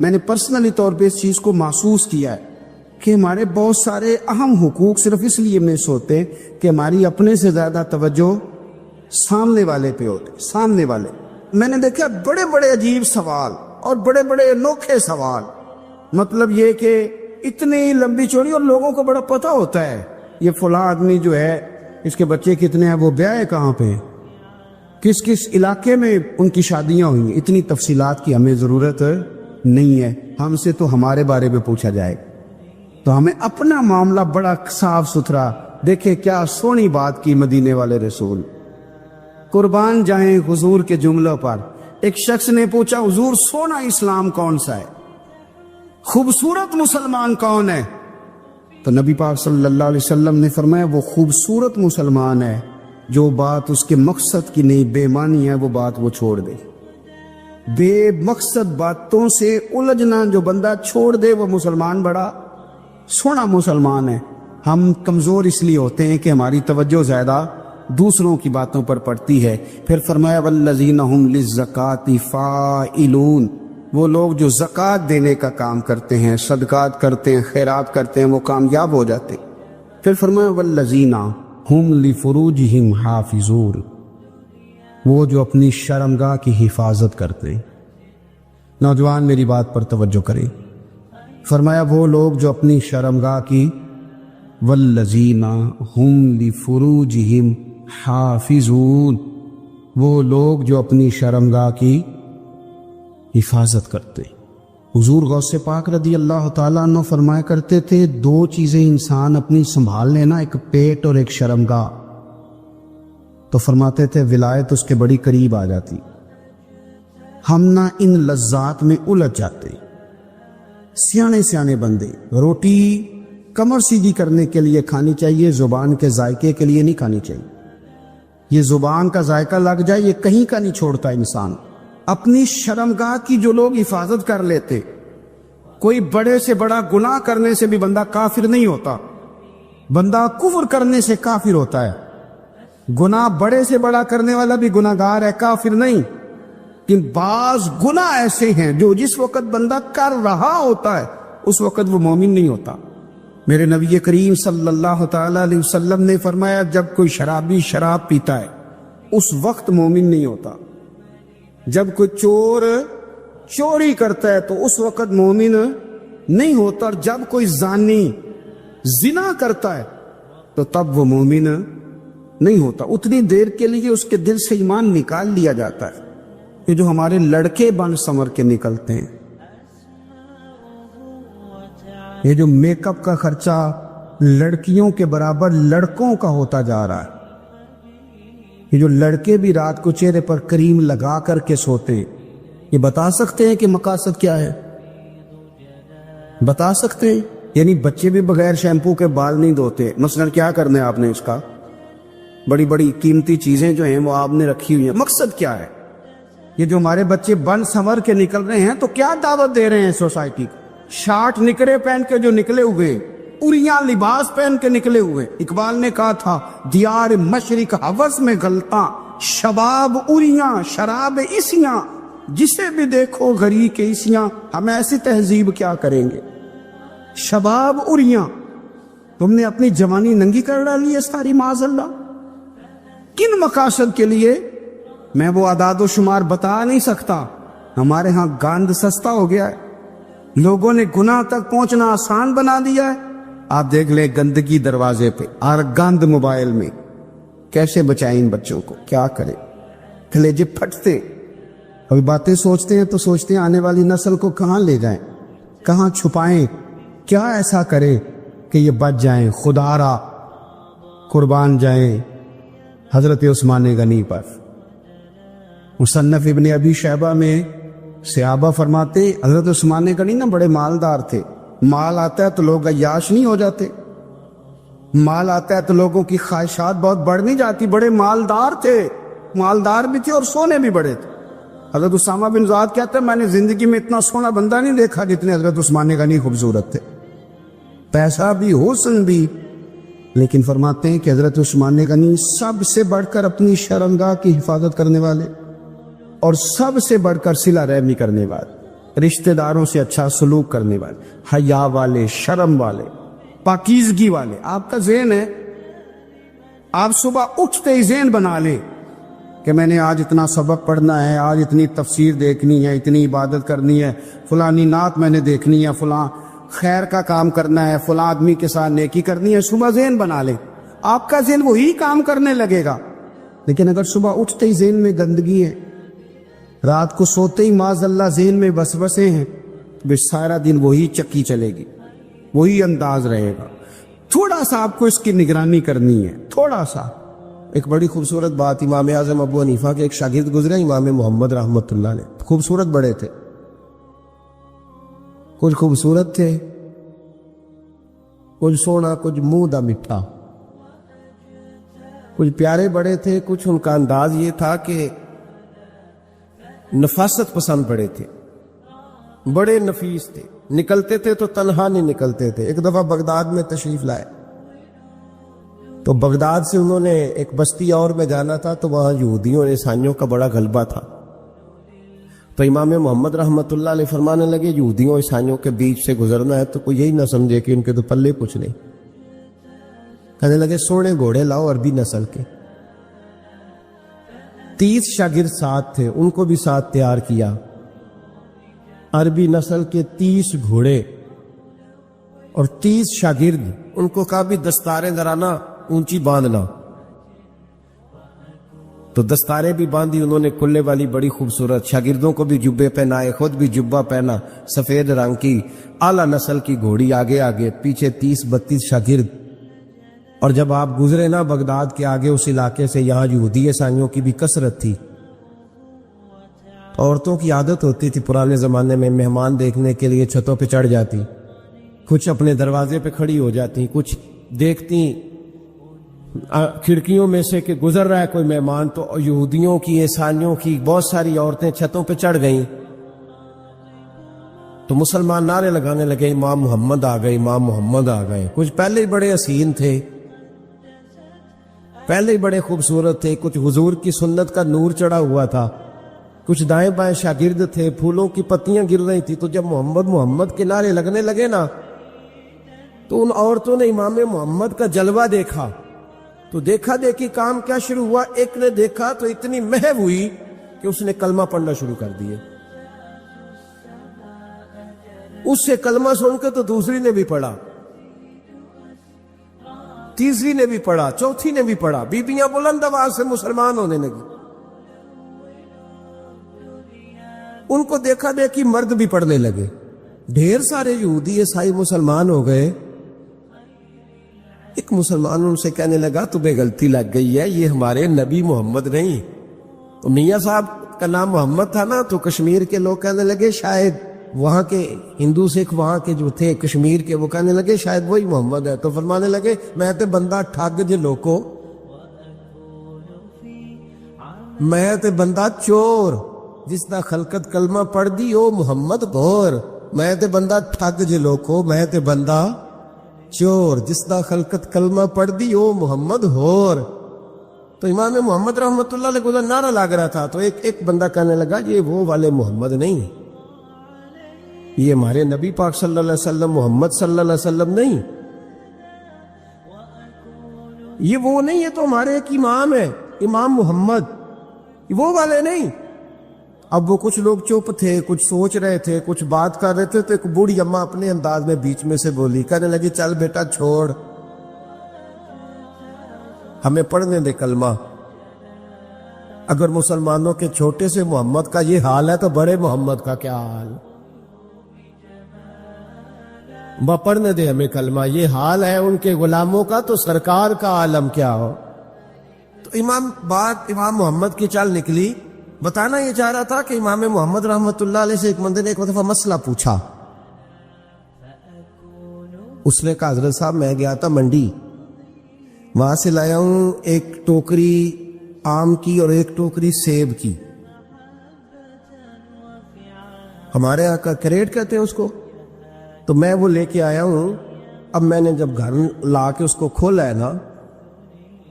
میں نے پرسنلی طور پہ اس چیز کو محسوس کیا ہے کہ ہمارے بہت سارے اہم حقوق صرف اس لیے مس ہوتے ہیں کہ ہماری اپنے سے زیادہ توجہ سامنے والے پہ ہوتے, سامنے والے. میں نے دیکھا بڑے بڑے عجیب سوال اور بڑے بڑے انوکھے سوال, مطلب یہ کہ اتنی لمبی چوڑی, اور لوگوں کو بڑا پتہ ہوتا ہے یہ فلاں آدمی جو ہے اس کے بچے کتنے ہیں, وہ بیاہ کہاں پہ, کس کس علاقے میں ان کی شادیاں ہوئی ہیں. اتنی تفصیلات کی ہمیں ضرورت نہیں ہے. ہم سے تو ہمارے بارے میں پوچھا جائے تو ہمیں اپنا معاملہ بڑا صاف ستھرا. دیکھیں کیا سونی بات کی مدینے والے رسول, قربان جائیں حضور کے جملوں پر. ایک شخص نے پوچھا حضور سونا اسلام کون سا ہے, خوبصورت مسلمان کون ہے؟ تو نبی پاک صلی اللہ علیہ وسلم نے فرمایا وہ خوبصورت مسلمان ہے جو بات اس کے مقصد کی نہیں, بے معنی ہے وہ بات وہ چھوڑ دے. بے مقصد باتوں سے الجھنا جو بندہ چھوڑ دے وہ مسلمان بڑا سونا مسلمان ہے. ہم کمزور اس لیے ہوتے ہیں کہ ہماری توجہ زیادہ دوسروں کی باتوں پر پڑتی ہے. پھر فرمایا والذین ھم للزکاۃ فاعلون, وہ لوگ جو زکوٰۃ دینے کا کام کرتے ہیں, صدقات کرتے ہیں, خیرات کرتے ہیں, وہ کامیاب ہو جاتے. پھر فرمایا والذین ھم لفروجہم حافظون, وہ جو اپنی شرمگاہ کی حفاظت کرتے ہیں. نوجوان میری بات پر توجہ کریں. فرمایا وہ لوگ جو اپنی شرمگاہ کی, والذین ھم لفروجہم حافظون, وہ لوگ جو اپنی شرمگاہ کی حفاظت کرتے. حضور غوث پاک رضی اللہ تعالیٰ عنہ فرمایا کرتے تھے دو چیزیں انسان اپنی سنبھال لینا, ایک پیٹ اور ایک شرمگاہ. تو فرماتے تھے ولایت اس کے بڑی قریب آ جاتی. ہم نہ ان لذات میں الجھ جاتے. سیانے سیانے بندے روٹی کمر سیدھی کرنے کے لیے کھانی چاہیے, زبان کے ذائقے کے لیے نہیں کھانی چاہیے. یہ زبان کا ذائقہ لگ جائے یہ کہیں کا نہیں چھوڑتا انسان. اپنی شرمگاہ کی جو لوگ حفاظت کر لیتے, کوئی بڑے سے بڑا گناہ کرنے سے بھی بندہ کافر نہیں ہوتا, بندہ کفر کرنے سے کافر ہوتا ہے. گناہ بڑے سے بڑا کرنے والا بھی گناہگار ہے, کافر نہیں. کہ بعض گناہ ایسے ہیں جو جس وقت بندہ کر رہا ہوتا ہے اس وقت وہ مومن نہیں ہوتا. میرے نبی کریم صلی اللہ تعالی علیہ وسلم نے فرمایا جب کوئی شرابی شراب پیتا ہے اس وقت مومن نہیں ہوتا. جب کوئی چور چوری کرتا ہے تو اس وقت مومن نہیں ہوتا, اور جب کوئی زانی زنا کرتا ہے تو تب وہ مومن نہیں ہوتا. اتنی دیر کے لیے اس کے دل سے ایمان نکال لیا جاتا ہے. یہ جو ہمارے لڑکے بن سمر کے نکلتے ہیں, یہ جو میک اپ کا خرچہ لڑکیوں کے برابر لڑکوں کا ہوتا جا رہا ہے, یہ جو لڑکے بھی رات کو چہرے پر کریم لگا کر کے سوتے ہیں, یہ بتا سکتے ہیں کہ مقاصد کیا ہے؟ بتا سکتے ہیں؟ یعنی بچے بھی بغیر شیمپو کے بال نہیں دھوتے. مثلا کیا کرنا ہے آپ نے اس کا؟ بڑی بڑی قیمتی چیزیں جو ہیں وہ آپ نے رکھی ہوئی ہیں, مقصد کیا ہے؟ یہ جو ہمارے بچے بن سنور کے نکل رہے ہیں تو کیا دعوت دے رہے ہیں سوسائٹی کو؟ شارٹ نکرے پہن کے جو نکلے ہوئے, اریاں لباس پہن کے نکلے ہوئے. اقبال نے کہا تھا دیار مشرق حوث میں غلطاں, شباب اریاں شراب اسیاں, جسے بھی دیکھو غری کے اسیاں. ہم ایسی تہذیب کیا کریں گے؟ شباب اریاں, تم نے اپنی جوانی ننگی کر ڈالی ہے ساری معاذ اللہ. کن مقاصد کے لیے؟ میں وہ اعداد و شمار بتا نہیں سکتا. ہمارے ہاں گاند سستا ہو گیا ہے, لوگوں نے گناہ تک پہنچنا آسان بنا دیا ہے. آپ دیکھ لیں گندگی دروازے پہ اور گند موبائل میں. کیسے بچائیں ان بچوں کو؟ کیا کریں؟ کلیجے پھٹتے. ابھی باتیں سوچتے ہیں تو سوچتے ہیں آنے والی نسل کو کہاں لے جائیں, کہاں چھپائیں, کیا ایسا کریں کہ یہ بچ جائیں. خدا را قربان جائیں حضرت عثمان غنی پر. مصنف ابن ابی شیبہ میں صحابہ فرماتے حضرت عثمان غنی نا بڑے مالدار تھے. مال آتا ہے تو لوگ عیاش نہیں ہو جاتے. مال آتا ہے تو لوگوں کی خواہشات بہت بڑھ نہیں جاتی. بڑے مالدار تھے, مالدار بھی تھے اور سونے بھی بڑے تھے. حضرت اسامہ بن زیاد کہتے ہیں میں نے زندگی میں اتنا سونا بندہ نہیں دیکھا جتنے حضرت عثمان غنی خوبصورت تھے. پیسہ بھی, حسن بھی, لیکن فرماتے ہیں کہ حضرت عثمان غنی سب سے بڑھ کر اپنی شرمگاہ کی حفاظت کرنے والے اور سب سے بڑھ کر صلہ رحمی کرنے والے, رشتہ داروں سے اچھا سلوک کرنے والے, حیا والے, شرم والے, پاکیزگی والے. آپ کا ذہن ہے, آپ صبح اٹھتے ہی ذہن بنا لیں کہ میں نے آج اتنا سبق پڑھنا ہے, آج اتنی تفسیر دیکھنی ہے, اتنی عبادت کرنی ہے, فلانی نعت میں نے دیکھنی ہے, فلاں خیر کا کام کرنا ہے, فلاں آدمی کے ساتھ نیکی کرنی ہے. صبح ذہن بنا لیں, آپ کا ذہن وہی کام کرنے لگے گا. لیکن اگر صبح اٹھتے ہی ذہن میں گندگی ہے, رات کو سوتے ہی معاذ اللہ ذہن میں وسوسے ہیں, بس سارا دن وہی چکی چلے گی, وہی انداز رہے گا. تھوڑا سا آپ کو اس کی نگرانی کرنی ہے, تھوڑا سا. ایک بڑی خوبصورت بات, امام اعظم ابو حنیفہ کے ایک شاگرد گزرے, امام محمد رحمۃ اللہ علیہ. خوبصورت بڑے تھے, کچھ خوبصورت تھے, کچھ سونا, کچھ منہ دا میٹھا, کچھ پیارے بڑے تھے, کچھ ان کا انداز یہ تھا کہ نفاست پسند بڑے تھے, بڑے نفیس تھے. نکلتے تھے تو تنہا نہیں نکلتے تھے. ایک دفعہ بغداد میں تشریف لائے تو بغداد سے انہوں نے ایک بستی اور میں جانا تھا, تو وہاں یہودیوں اور عیسائیوں کا بڑا غلبہ تھا. تو امام محمد رحمۃ اللہ علیہ فرمانے لگے یہودیوں اور عیسائیوں کے بیچ سے گزرنا ہے تو کوئی یہی نہ سمجھے کہ ان کے تو پلے کچھ نہیں. کہنے لگے سونے گھوڑے لاؤ عربی نسل کے. 30 شاگرد ساتھ تھے, ان کو بھی ساتھ تیار کیا. عربی نسل کے 30 گھوڑے اور 30 شاگرد, ان کو کہا بھی دستاریں ذرا اونچی باندھنا. تو دستاریں بھی باندھی انہوں نے کلے والی بڑی خوبصورت. شاگردوں کو بھی جبے پہنائے, خود بھی جبہ پہنا سفید رنگ کی. اعلیٰ نسل کی گھوڑی آگے آگے, پیچھے 30-32 شاگرد. اور جب آپ گزرے نا بغداد کے آگے اس علاقے سے, یہاں یہودی عیسائیوں کی بھی کثرت تھی. عورتوں کی عادت ہوتی تھی پرانے زمانے میں مہمان دیکھنے کے لیے چھتوں پہ چڑھ جاتی, کچھ اپنے دروازے پہ کھڑی ہو جاتی, کچھ دیکھتی کھڑکیوں میں سے کہ گزر رہا ہے کوئی مہمان. تو یہودیوں کی, عیسائیوں کی بہت ساری عورتیں چھتوں پہ چڑھ گئیں. تو مسلمان نعرے لگانے لگے امام محمد آ گئے, امام محمد آ گئے. کچھ پہلے ہی بڑے حسین تھے, پہلے ہی بڑے خوبصورت تھے, کچھ حضور کی سنت کا نور چڑھا ہوا تھا, کچھ دائیں بائیں شاگرد تھے, پھولوں کی پتیاں گر رہی تھی. تو جب محمد محمد کے نعرے لگنے لگے نا, تو ان عورتوں نے امام محمد کا جلوہ دیکھا. تو دیکھا دیکھی کام کیا شروع ہوا, ایک نے دیکھا تو اتنی محو ہوئی کہ اس نے کلمہ پڑھنا شروع کر دیے. اس سے کلمہ سن کے تو دوسری نے بھی پڑھا, تیسری نے بھی پڑھا, چوتھی نے بھی پڑھا. بیبیاں بلند آواز سے مسلمان ہونے لگی. ان کو دیکھا دیکھی مرد بھی پڑھنے لگے. ڈھیر سارے یہودی عیسائی مسلمان ہو گئے. ایک مسلمان ان سے کہنے لگا تمہیں غلطی لگ گئی ہے, یہ ہمارے نبی محمد نہیں. تو میاں صاحب کا نام محمد تھا نا, تو کشمیر کے لوگ کہنے لگے شاید وہاں کے ہندو سکھ وہاں کے جو تھے کشمیر کے, وہ کہنے لگے شاید وہی محمد ہے. تو فرمانے لگے میں تے بندہ ٹھگ جے لوکو, میں تے بندہ چور, جس دا خلقت کلمہ پڑھ دی او محمد غور. میں تے بندہ ٹھگ جے لوکو, میں تے بندہ چور, جس دا خلقت کلمہ پڑھ دی او محمد ہور. تو امام محمد رحمۃ اللہ علیہ کو نعرہ لگ رہا تھا. تو ایک بندہ کہنے لگا یہ وہ والے محمد نہیں, یہ ہمارے نبی پاک صلی اللہ علیہ وسلم محمد صلی اللہ علیہ وسلم نہیں, یہ وہ نہیں, یہ تو ہمارے ایک امام ہے امام محمد, وہ والے نہیں. اب وہ کچھ لوگ چپ تھے, کچھ سوچ رہے تھے, کچھ بات کر رہے تھے. تو ایک بوڑھی اماں اپنے انداز میں بیچ میں سے بولی, کہنے لگی چل بیٹا چھوڑ, ہمیں پڑھنے دے کلمہ. اگر مسلمانوں کے چھوٹے سے محمد کا یہ حال ہے تو بڑے محمد کا کیا حال. پڑھنے دے ہمیں کلمہ, یہ حال ہے ان کے غلاموں کا تو سرکار کا عالم کیا ہو. تو امام محمد کی چال نکلی. بتانا یہ چاہ رہا تھا کہ امام محمد رحمۃ اللہ علیہ سے ایک بندے نے ایک دفعہ مسئلہ پوچھا. اس نے کہا حضرت صاحب میں گیا تھا منڈی, وہاں سے لایا ہوں ایک ٹوکری آم کی اور ایک ٹوکری سیب کی. ہمارے یہاں کا کریٹ کہتے ہیں اس کو. تو میں وہ لے کے آیا ہوں. اب میں نے جب گھر لا کے اس کو کھولا ہے نا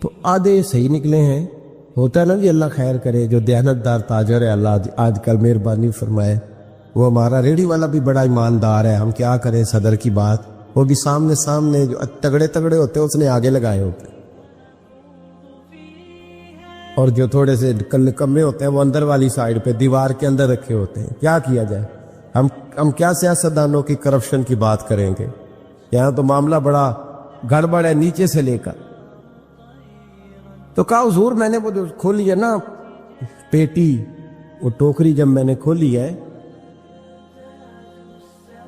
تو آدھے صحیح نکلے ہیں. ہوتا ہے نا جی اللہ خیر کرے, جو دیانتدار تاجر ہے اللہ آج کل مہربانی فرمائے. وہ ہمارا ریڑھی والا بھی بڑا ایماندار ہے, ہم کیا کریں صدر کی بات. وہ بھی سامنے جو تگڑے تگڑے ہوتے ہیں اس نے آگے لگائے ہوتے ہیں, اور جو تھوڑے سے کمے ہوتے ہیں وہ اندر والی سائڈ پہ دیوار کے اندر رکھے ہوتے ہیں. کیا کیا جائے, ہم کیا سیاستدانوں کی کرپشن کی بات کریں گے. یہاں تو معاملہ بڑا گڑبڑ ہے نیچے سے لے کر. تو کہا حضور میں نے وہ جو کھولی ہے نا پیٹی, وہ ٹوکری جب میں نے کھولی ہے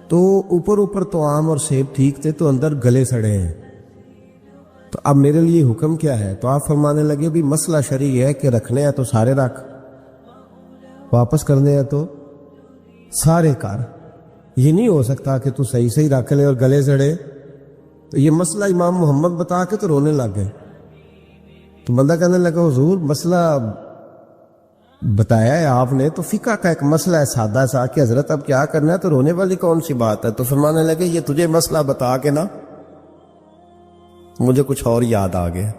تو اوپر تو آم اور سیب ٹھیک تھے, تو اندر گلے سڑے ہیں. تو اب میرے لیے حکم کیا ہے؟ تو آپ فرمانے لگے بھی مسئلہ شرعی ہے کہ رکھنے ہیں تو سارے رکھ, واپس کرنے ہیں تو سارے کر. یہ نہیں ہو سکتا کہ تو صحیح رکھ لے اور گلے سڑے. تو یہ مسئلہ امام محمد بتا کے تو رونے لگ گئے. تو بندہ کہنے لگا حضور مسئلہ بتایا ہے آپ نے, تو فقہ کا ایک مسئلہ ہے سادہ سا کہ حضرت اب کیا کرنا ہے, تو رونے والی کون سی بات ہے. تو فرمانے لگے یہ تجھے مسئلہ بتا کے نا مجھے کچھ اور یاد آ گیا.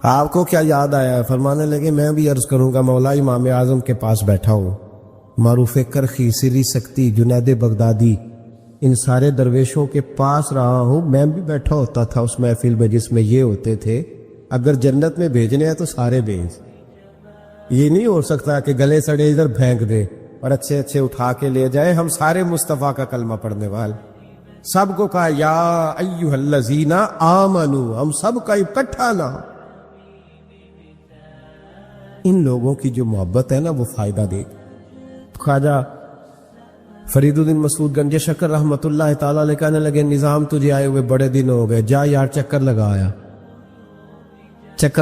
آپ کو کیا یاد آیا ہے؟ فرمانے لگے میں بھی عرض کروں گا, مولا امام اعظم کے پاس بیٹھا ہوں, معروف کرخی, سری سکتی, جنید بغدادی, ان سارے درویشوں کے پاس رہا ہوں. میں بھی بیٹھا ہوتا تھا اس محفل میں جس میں یہ ہوتے تھے. اگر جنت میں بھیجنے ہیں تو سارے بھیج. یہ نہیں ہو سکتا کہ گلے سڑے ادھر پھینک دے اور اچھے اٹھا کے لے جائے. ہم سارے مصطفیٰ کا کلمہ پڑھنے والے, سب کو کہا یا ایھا الذین آمنو, ہم سب کا اکٹھا نہ. ان لوگوں کی جو محبت ہے نا وہ فائدہ دے. خواجہ فرید الدین مسعود گنج شکر رحمت اللہ تعالیٰ علیہ کہنے لگے نظام تجھے آئے ہوئے بڑے دن ہو گئے, جا یار چکر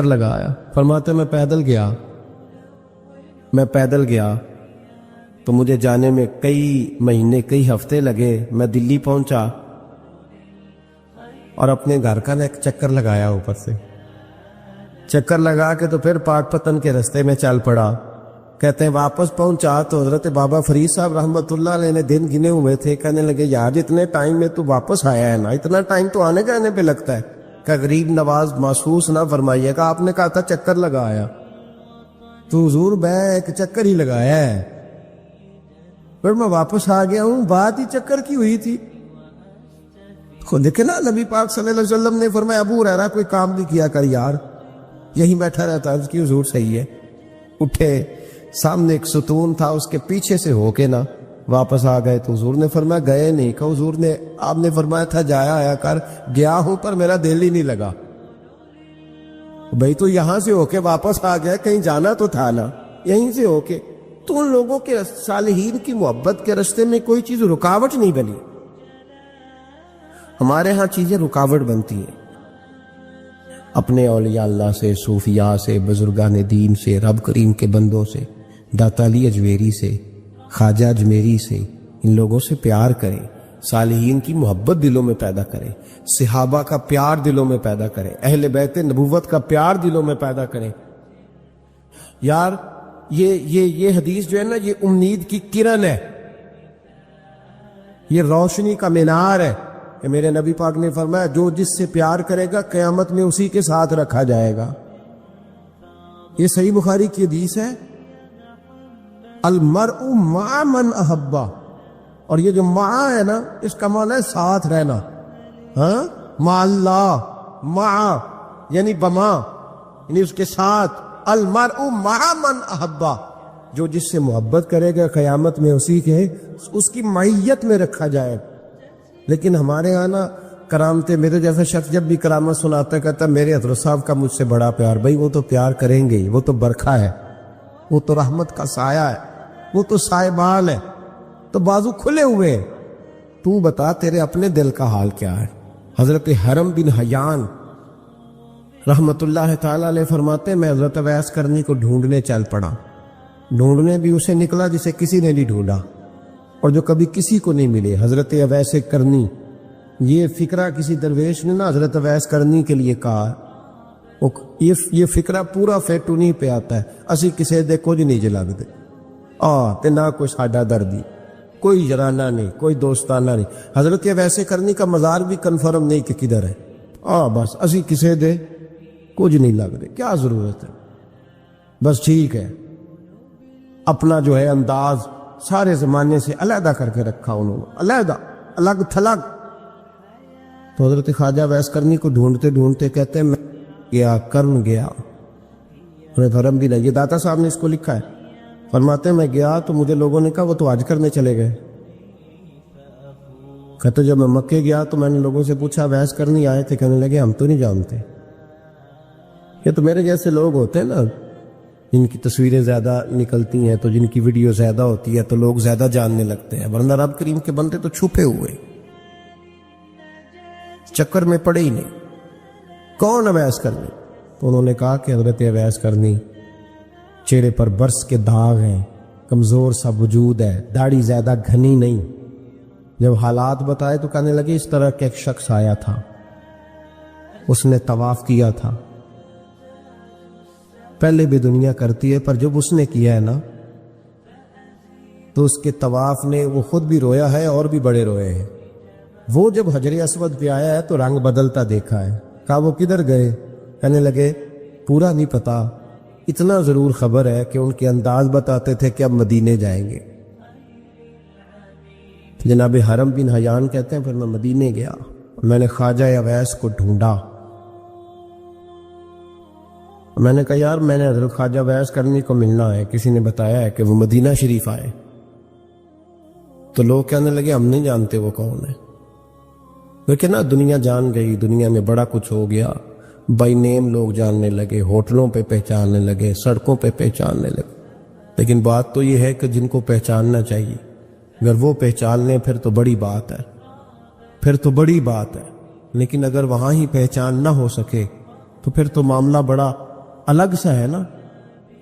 لگایا. فرماتے میں پیدل گیا تو مجھے جانے میں کئی مہینے کئی ہفتے لگے. میں دلی پہنچا اور اپنے گھر کا ایک چکر لگایا, اوپر سے چکر لگا کے تو پھر پاک پتن کے رستے میں چل پڑا. کہتے ہیں واپس پہنچا تو حضرت بابا فرید صاحب رحمت اللہ علیہ نے دن گنے ہوئے تھے. کہنے لگے یار اتنے ٹائم میں تو واپس آیا ہے نا, اتنا ٹائم تو آنے جانے پہ لگتا ہے. کہ غریب نواز محسوس نہ فرمائیے گا, آپ نے کہا تھا چکر لگایا, تو حضور میں ایک چکر ہی لگایا ہے, پھر میں واپس آ گیا ہوں. بات ہی چکر کی ہوئی تھی. خود دیکھے نا نبی پاک صلی اللہ علیہ وسلم نے فرمایا ابو ہریرہ کوئی کام نہیں کیا کر یار, یہیں بیٹھا رہتا. اس کی حضور صحیح ہے. اٹھے, سامنے ایک ستون تھا, اس کے پیچھے سے ہو کے نا واپس آ گئے. تو حضور نے فرمایا گئے نہیں. کہ حضور نے آپ نے فرمایا تھا جایا آیا کر. گیا ہوں پر میرا دل ہی نہیں لگا. بھئی تو یہاں سے ہو کے واپس آ گیا, کہیں جانا تو تھا نا, یہیں سے ہو کے. تو ان لوگوں کے صالحین کی محبت کے راستے میں کوئی چیز رکاوٹ نہیں بنی. ہمارے ہاں چیزیں رکاوٹ بنتی ہیں. اپنے اولیاء اللہ سے, صوفیاء سے, بزرگان دین سے, رب کریم کے بندوں سے, داتا علی اجمیری سے, خواجہ اجمیری سے, ان لوگوں سے پیار کریں. صالحین کی محبت دلوں میں پیدا کریں, صحابہ کا پیار دلوں میں پیدا کریں, اہل بیت نبوت کا پیار دلوں میں پیدا کریں. یار یہ حدیث جو ہے نا, یہ امید کی کرن ہے, یہ روشنی کا مینار ہے. کہ میرے نبی پاک نے فرمایا جو جس سے پیار کرے گا قیامت میں اسی کے ساتھ رکھا جائے گا. یہ صحیح بخاری کی حدیث ہے, المرء مع من احبا. اور یہ جو مع ہے نا, اس کا معنی ہے ساتھ رہنا. ہاں, مع اللہ, مع یعنی بما, یعنی اس کے ساتھ. المرء مع من احبا, جو جس سے محبت کرے گا قیامت میں اسی کے اس کی معیت میں رکھا جائے. لیکن ہمارے یہاں نا کرامتے, میرے جیسا شخص جب بھی کرامت سناتا ہے کہتا ہے میرے حضرت صاحب کا مجھ سے بڑا پیار. بھائی وہ تو پیار کریں گے ہی, وہ تو برکھا ہے, وہ تو رحمت کا سایہ ہے, وہ تو سائبان ہے, تو بازو کھلے ہوئے ہیں. تو بتا تیرے اپنے دل کا حال کیا ہے. حضرت حرم بن حیان رحمت اللہ تعالی علیہ فرماتے ہیں میں حضرت اویس کرنی کو ڈھونڈنے چل پڑا. ڈھونڈنے بھی اسے نکلا جسے کسی نے نہیں ڈھونڈا, اور جو کبھی کسی کو نہیں ملے. حضرت اویس کرنی یہ فکرہ کسی درویش نے نا حضرت اویس کرنی کے لیے کہا، یہ فکرہ پورا فیٹو نہیں پہ آتا ہے، اسی کسے دے کچھ نہیں جلگ دے تے نہ کوئی ساڈا دردی، کوئی جرانہ نہیں، کوئی دوستانہ نہیں۔ حضرت اویس کرنی کا مزار بھی کنفرم نہیں کہ کدھر ہے، بس اسی کسے دے کچھ نہیں لگ دے، کیا ضرورت ہے؟ بس ٹھیک ہے، اپنا جو ہے انداز سارے زمانے سے علیحدہ کر کے رکھا انہوں نے، علیحدہ، الگ تھلگ۔ تو حضرت خواجہ اویس کرنی کو ڈھونڈتے ڈھونڈتے کہتے ہیں میں گیا کرن گیا، دھرم بھی نہیں، یہ داتا صاحب نے اس کو لکھا ہے، فرماتے ہیں میں گیا تو مجھے لوگوں نے کہا وہ تو حج کرنے چلے گئے۔ کہتے جب میں مکے گیا تو میں نے لوگوں سے پوچھا اویس کرنی آئے تھے؟ کہنے لگے ہم تو نہیں جانتے۔ یہ تو میرے جیسے لوگ ہوتے ہیں نا، جن کی تصویریں زیادہ نکلتی ہیں تو جن کی ویڈیو زیادہ ہوتی ہے تو لوگ زیادہ جاننے لگتے ہیں، ورنہ رب کریم کے بندے تو چھپے ہوئے، چکر میں پڑے ہی نہیں۔ کون اویس کرنی؟ تو انہوں نے کہا کہ حضرت اویس کرنی، چہرے پر برس کے داغ ہیں، کمزور سا وجود ہے، داڑھی زیادہ گھنی نہیں۔ جب حالات بتائے تو کہنے لگے اس طرح کا ایک شخص آیا تھا، اس نے طواف کیا تھا، پہلے بھی دنیا کرتی ہے پر جب اس نے کیا ہے نا تو اس کے طواف نے وہ خود بھی رویا ہے اور بھی بڑے روئے ہیں۔ وہ جب حجر اسود پہ آیا ہے تو رنگ بدلتا دیکھا ہے۔ کہا وہ کدھر گئے؟ کہنے لگے پورا نہیں پتا، اتنا ضرور خبر ہے کہ ان کے انداز بتاتے تھے کہ اب مدینے جائیں گے۔ جناب حرم بن حیان کہتے ہیں پھر میں مدینے گیا، میں نے خواجہ اویس کو ڈھونڈا، میں نے کہا یار میں نے حضرت خواجہ اویس کرنی کو ملنا ہے، کسی نے بتایا ہے کہ وہ مدینہ شریف آئے۔ تو لوگ کہنے لگے ہم نہیں جانتے وہ کون ہے، لیکن نا دنیا جان گئی، دنیا میں بڑا کچھ ہو گیا، بائی نیم لوگ جاننے لگے، ہوٹلوں پہ پہچاننے لگے، سڑکوں پہ پہچاننے لگے۔ لیکن بات تو یہ ہے کہ جن کو پہچاننا چاہیے اگر وہ پہچان لیں پھر تو بڑی بات ہے، پھر تو بڑی بات ہے۔ لیکن اگر وہاں ہی پہچان نہ ہو سکے تو پھر تو معاملہ بڑا الگ سا ہے نا۔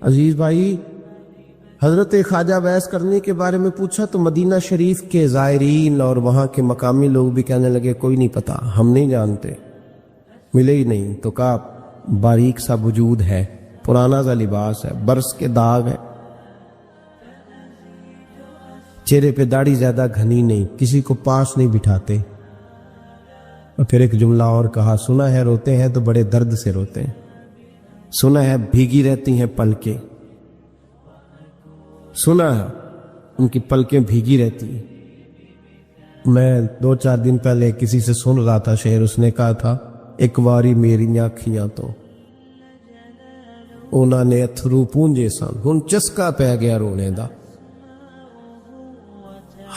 عزیز بھائی، حضرت خواجہ اویس کرنی کے بارے میں پوچھا تو مدینہ شریف کے زائرین اور وہاں کے مقامی لوگ بھی کہنے لگے کوئی نہیں پتا، ہم نہیں جانتے، ملے ہی نہیں۔ تو کہا باریک سا وجود ہے، پرانا سا لباس ہے، برس کے داغ ہے، چہرے پہ داڑھی زیادہ گھنی نہیں، کسی کو پاس نہیں بٹھاتے۔ اور پھر ایک جملہ اور کہا، سنا ہے روتے ہیں تو بڑے درد سے روتے ہیں، سنا ہے بھیگی رہتی ہیں پلکیں، سنا ہے ان کی پلکیں بھیگی رہتی ہیں۔ میں 2-4 دن پہلے کسی سے سن رہا تھا شعر، اس نے کہا تھا ایک واری میری آنکھیاں تو انہوں نے اتھرو پونجے سن، ہن چسکا پہ گیا رونے دا،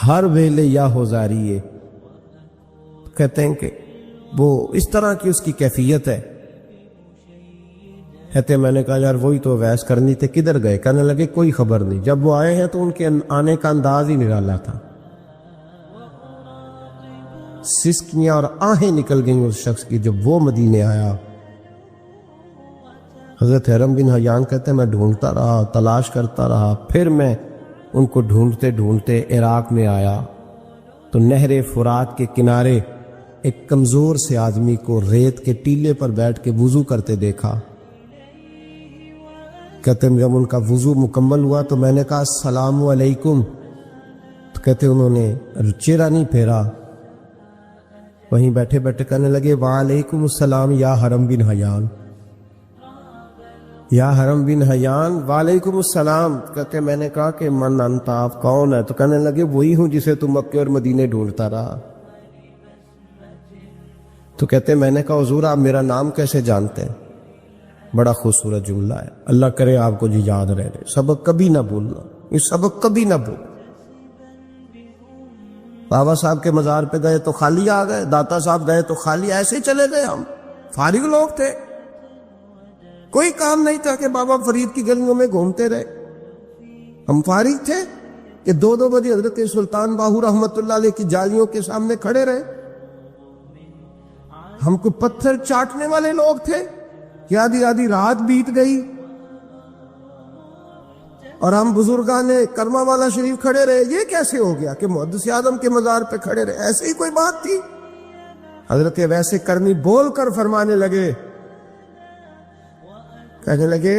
ہر ویلے یا ہوزاری ہے۔ کہتے ہیں کہ وہ اس طرح کی اس کی کیفیت ہے۔ کہتے میں نے کہا یار وہی تو اویس کرنی تھے، کدھر گئے؟ کہنے لگے کوئی خبر نہیں، جب وہ آئے ہیں تو ان کے آنے کا انداز ہی نرالا تھا، سسکیاں اور آہیں نکل گئیں اس شخص کی جب وہ مدینے آیا۔ حضرت حرم بن حیان کہتے ہیں میں ڈھونڈتا رہا، تلاش کرتا رہا، پھر میں ان کو ڈھونڈتے ڈھونڈتے عراق میں آیا تو نہر فرات کے کنارے ایک کمزور سے آدمی کو ریت کے ٹیلے پر بیٹھ کے وضو کرتے دیکھا۔ کہتے ہیں جب ان کا وضو مکمل ہوا تو میں نے کہا السلام علیکم، تو کہتے انہوں نے چہرہ نہیں پھیرا، وہیں بیٹھے بیٹھے کہنے لگے وعلیکم السلام یا حرم بن حیان، یا حرم بن حیان وعلیکم السلام۔ کہتے میں نے کہا کہ من انت، آپ کون ہے؟ تو کہنے لگے وہی ہوں جسے تم مکے اور مدینے ڈھونڈتا رہا۔ تو کہتے میں نے کہا حضور آپ میرا نام کیسے جانتے ہیں؟ بڑا خوبصورت جملہ ہے، اللہ کرے آپ کو جی یاد رہے، سبق کبھی نہ بھولنا، یہ سبق کبھی نہ بھول۔ بابا صاحب کے مزار پہ گئے تو خالی آ گئے، داتا صاحب گئے تو خالی، ایسے ہی چلے گئے، ہم فارغ لوگ تھے، کوئی کام نہیں تھا کہ بابا فرید کی گلیوں میں گھومتے رہے، ہم فارغ تھے کہ 2-2 بجے حضرت سلطان باہو رحمت اللہ علیہ کی جالیوں کے سامنے کھڑے رہے۔ ہم کو پتھر چاٹنے والے لوگ تھے کہ آدھی آدھی رات بیت گئی اور ہم بزرگان کرما والا شریف کھڑے رہے۔ یہ کیسے ہو گیا کہ محدث اعظم کے مزار پہ کھڑے رہے؟ ایسے ہی کوئی بات تھی؟ حضرت ویسے کرنی بول کر فرمانے لگے، کہنے لگے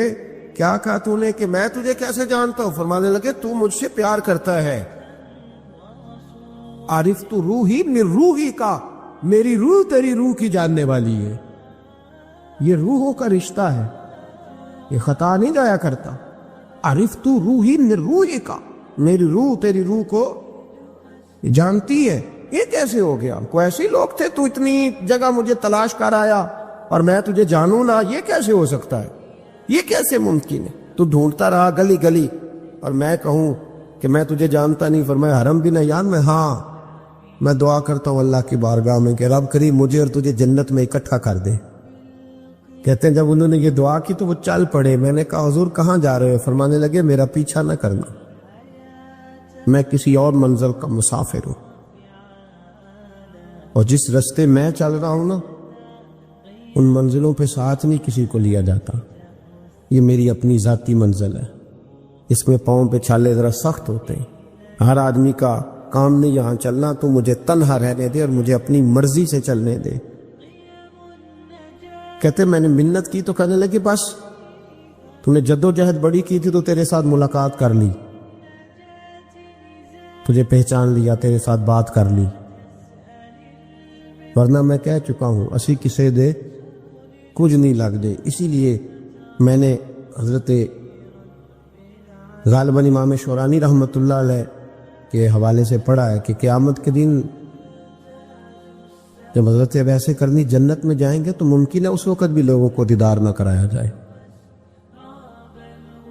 کیا کہا تو نے کہ میں تجھے کیسے جانتا ہوں؟ فرمانے لگے تو مجھ سے پیار کرتا ہے۔ عارف تو روحی من روحی کا، میری روح تیری روح کی جاننے والی ہے۔ یہ روحوں کا رشتہ ہے، یہ خطا نہیں جایا کرتا۔ عارف تو روحی من روحی کا، میری روح تیری روح کو جانتی ہے۔ یہ کیسے ہو گیا؟ کوئی ایسے لوگ تھے تو اتنی جگہ مجھے تلاش کر آیا اور میں تجھے جانوں نہ؟ یہ کیسے ہو سکتا ہے؟ یہ کیسے ممکن ہے؟ تو ڈھونڈتا رہا گلی گلی اور میں کہوں کہ میں تجھے جانتا نہیں؟ فرمایا حرم بھی نہیں یاد میں، ہاں میں دعا کرتا ہوں اللہ کی بارگاہ میں کہ رب کریم مجھے اور تجھے جنت میں اکٹھا کر دے۔ کہتے ہیں جب انہوں نے یہ دعا کی تو وہ چل پڑے۔ میں نے کہا حضور کہاں جا رہے ہو؟ فرمانے لگے میرا پیچھا نہ کرنا، میں کسی اور منزل کا مسافر ہوں، اور جس رستے میں چل رہا ہوں نا ان منزلوں پہ ساتھ نہیں کسی کو لیا جاتا۔ یہ میری اپنی ذاتی منزل ہے، اس میں پاؤں پہ چھالے ذرا سخت ہوتے ہیں۔ ہر آدمی کا کام نہیں یہاں چلنا، تو مجھے تنہا رہنے دے اور مجھے اپنی مرضی سے چلنے دے۔ کہتے میں نے منت کی تو کہنے لگے بس تو نے جدوجہد بڑی کی تھی تو تیرے ساتھ ملاقات کر لی، تجھے پہچان لیا، تیرے ساتھ بات کر لی، ورنہ میں کہہ چکا ہوں اسی کسے دے کچھ نہیں لگ دے۔ اسی لیے میں نے حضرت غالباً امام شورانی رحمۃ اللہ علیہ کے حوالے سے پڑھا ہے کہ قیامت کے دن جب حضرت ویسے کرنی جنت میں جائیں گے تو ممکن ہے اس وقت بھی لوگوں کو دیدار نہ کرایا جائے،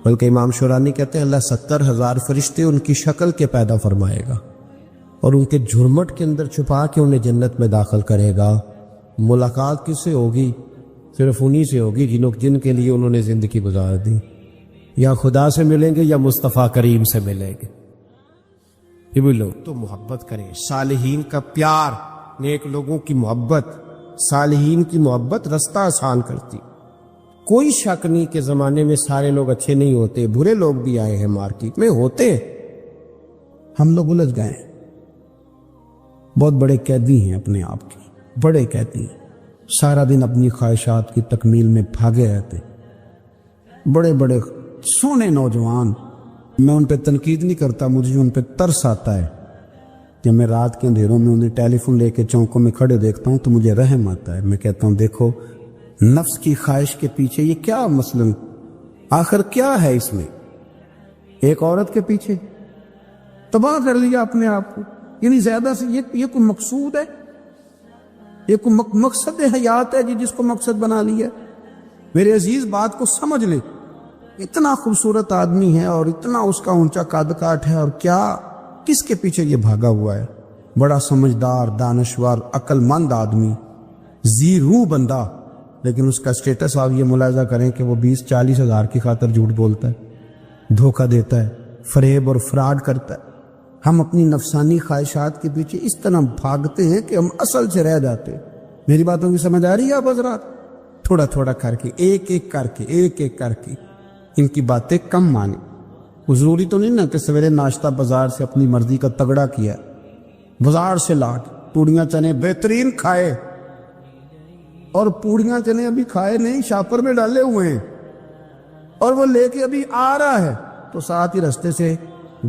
بلکہ امام شورانی کہتے ہیں اللہ 70,000 فرشتے ان کی شکل کے پیدا فرمائے گا اور ان کے جھرمٹ کے اندر چھپا کے انہیں جنت میں داخل کرے گا۔ ملاقات کس سے ہوگی؟ صرف انہی سے ہوگی جن کے لیے انہوں نے زندگی گزار دی۔ یا خدا سے ملیں گے یا مصطفیٰ کریم سے ملیں گے۔ یہ بھی لوگ تو محبت کریں، صالحین کا پیار، نیک لوگوں کی محبت، صالحین کی محبت رستہ آسان کرتی۔ کوئی شک نہیں کہ زمانے میں سارے لوگ اچھے نہیں ہوتے، برے لوگ بھی آئے ہیں مارکیٹ میں، ہوتے ہیں، ہم لوگ الجھ گئے ہیں، بہت بڑے قیدی ہیں اپنے آپ کے، بڑے قیدی ہیں، سارا دن اپنی خواہشات کی تکمیل میں بھاگے رہتے، بڑے بڑے سونے نوجوان۔ میں ان پہ تنقید نہیں کرتا، مجھے ان پہ ترس آتا ہے کہ میں رات کے اندھیروں میں انہیں ٹیلی فون لے کے چوکوں میں کھڑے دیکھتا ہوں تو مجھے رحم آتا ہے۔ میں کہتا ہوں دیکھو نفس کی خواہش کے پیچھے یہ کیا مثلاً آخر کیا ہے اس میں؟ ایک عورت کے پیچھے تباہ کر لیا اپنے آپ کو، یعنی زیادہ سے یہ کوئی مقصود ہے؟ یہ کوئی مقصد حیات ہے جس کو مقصد بنا لیا؟ میرے عزیز بات کو سمجھ لیں، اتنا خوبصورت آدمی ہے اور اتنا اس کا اونچا قد کاٹ ہے، اور کیا کس کے پیچھے یہ بھاگا ہوا ہے؟ بڑا سمجھدار، دانشور، عقل مند آدمی، ذی روح بندہ، لیکن اس کا سٹیٹس آپ یہ ملاحظہ کریں کہ وہ 20-40 ہزار کی خاطر جھوٹ بولتا ہے، دھوکہ دیتا ہے، فریب اور فراڈ کرتا ہے۔ ہم اپنی نفسانی خواہشات کے پیچھے اس طرح بھاگتے ہیں کہ ہم اصل سے رہ جاتے۔ میری باتوں کی سمجھ آ رہی ہے آپ حضرات؟ تھوڑا تھوڑا کر کے، ایک ایک کر کے ان کی باتیں کم مانیں۔ ضروری تو نہیں نا کہ سویرے ناشتہ بازار سے اپنی مرضی کا تگڑا کیا، بازار سے لا کے پوڑیاں چنے بہترین کھائے، اور پوڑیاں چنے ابھی کھائے نہیں، شاپر میں ڈالے ہوئے ہیں، اور وہ لے کے ابھی آ رہا ہے تو ساتھ ہی رستے سے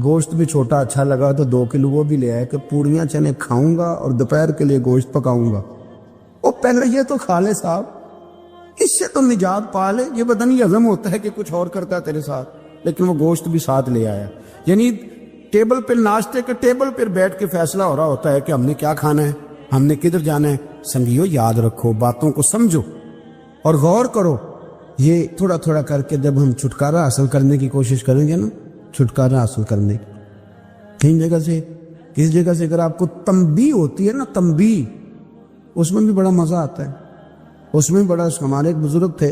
گوشت بھی چھوٹا اچھا لگا تو 2 کلو وہ بھی لے آئے کہ پوڑیاں چنے کھاؤں گا اور دوپہر کے لیے گوشت پکاؤں گا۔ وہ پہلے یہ تو کھا لے صاحب، اس سے تو نجات پا لے۔ یہ پتہ نہیں ہضم ہوتا ہے کہ کچھ اور کرتا ہے تیرے ساتھ، لیکن وہ گوشت بھی ساتھ لے آیا۔ یعنی ٹیبل پہ، ناشتے کے ٹیبل پر بیٹھ کے فیصلہ ہو رہا ہوتا ہے کہ ہم نے کیا کھانا ہے، ہم نے کدھر جانا ہے۔ سنگیو یاد رکھو، باتوں کو سمجھو اور غور کرو۔ یہ تھوڑا تھوڑا کر کے جب ہم چھٹکارا حاصل کرنے کی کوشش کریں گے نا، چھٹکارا حاصل کرنے کہیں جگہ سے، کس جگہ سے اگر آپ کو تنبیہ ہوتی ہے نا، تنبیہ، اس میں بھی بڑا مزہ آتا ہے۔ اس میں بڑا، ہمارے ایک بزرگ تھے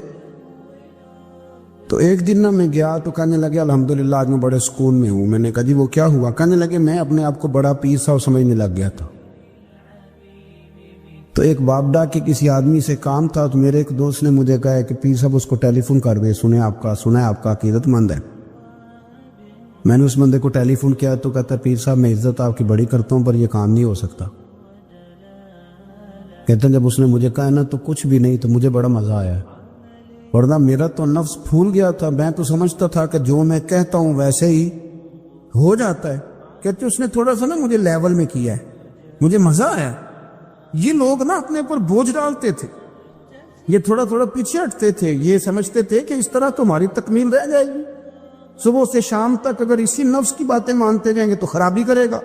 تو ایک دن نا میں گیا تو کہنے لگے الحمدللہ آج میں بڑے سکون میں ہوں۔ میں نے کہا جی وہ کیا ہوا؟ کہنے لگے میں اپنے آپ کو بڑا پیر صاحب سمجھنے لگ گیا تھا۔ تو ایک بابڈا کے کسی آدمی سے کام تھا تو میرے ایک دوست نے مجھے کہا کہ پیر صاحب اس کو ٹیلی فون کر دے، سنا ہے آپ کا عقیدت مند ہے۔ میں نے اس بندے کو ٹیلی فون کیا تو کہتا پیر صاحب میں عزت آپ کی بڑی کرتا ہوں پر یہ کام نہیں ہو سکتا۔ کہتے ہیں جب اس نے مجھے کہا نا تو کچھ بھی نہیں، تو مجھے بڑا مزہ آیا، ورنہ میرا تو نفس پھول گیا تھا، میں تو سمجھتا تھا کہ جو میں کہتا ہوں ویسے ہی ہو جاتا ہے۔ کہتے اس نے تھوڑا سا نا مجھے لیول میں کیا ہے، مجھے مزہ آیا۔ یہ لوگ نا اپنے اوپر بوجھ ڈالتے تھے، یہ تھوڑا تھوڑا پیچھے ہٹتے تھے، یہ سمجھتے تھے کہ اس طرح تمہاری تکمیل رہ جائے گی، صبح سے شام تک اگر اسی نفس کی باتیں مانتے جائیں گے تو خرابی کرے گا۔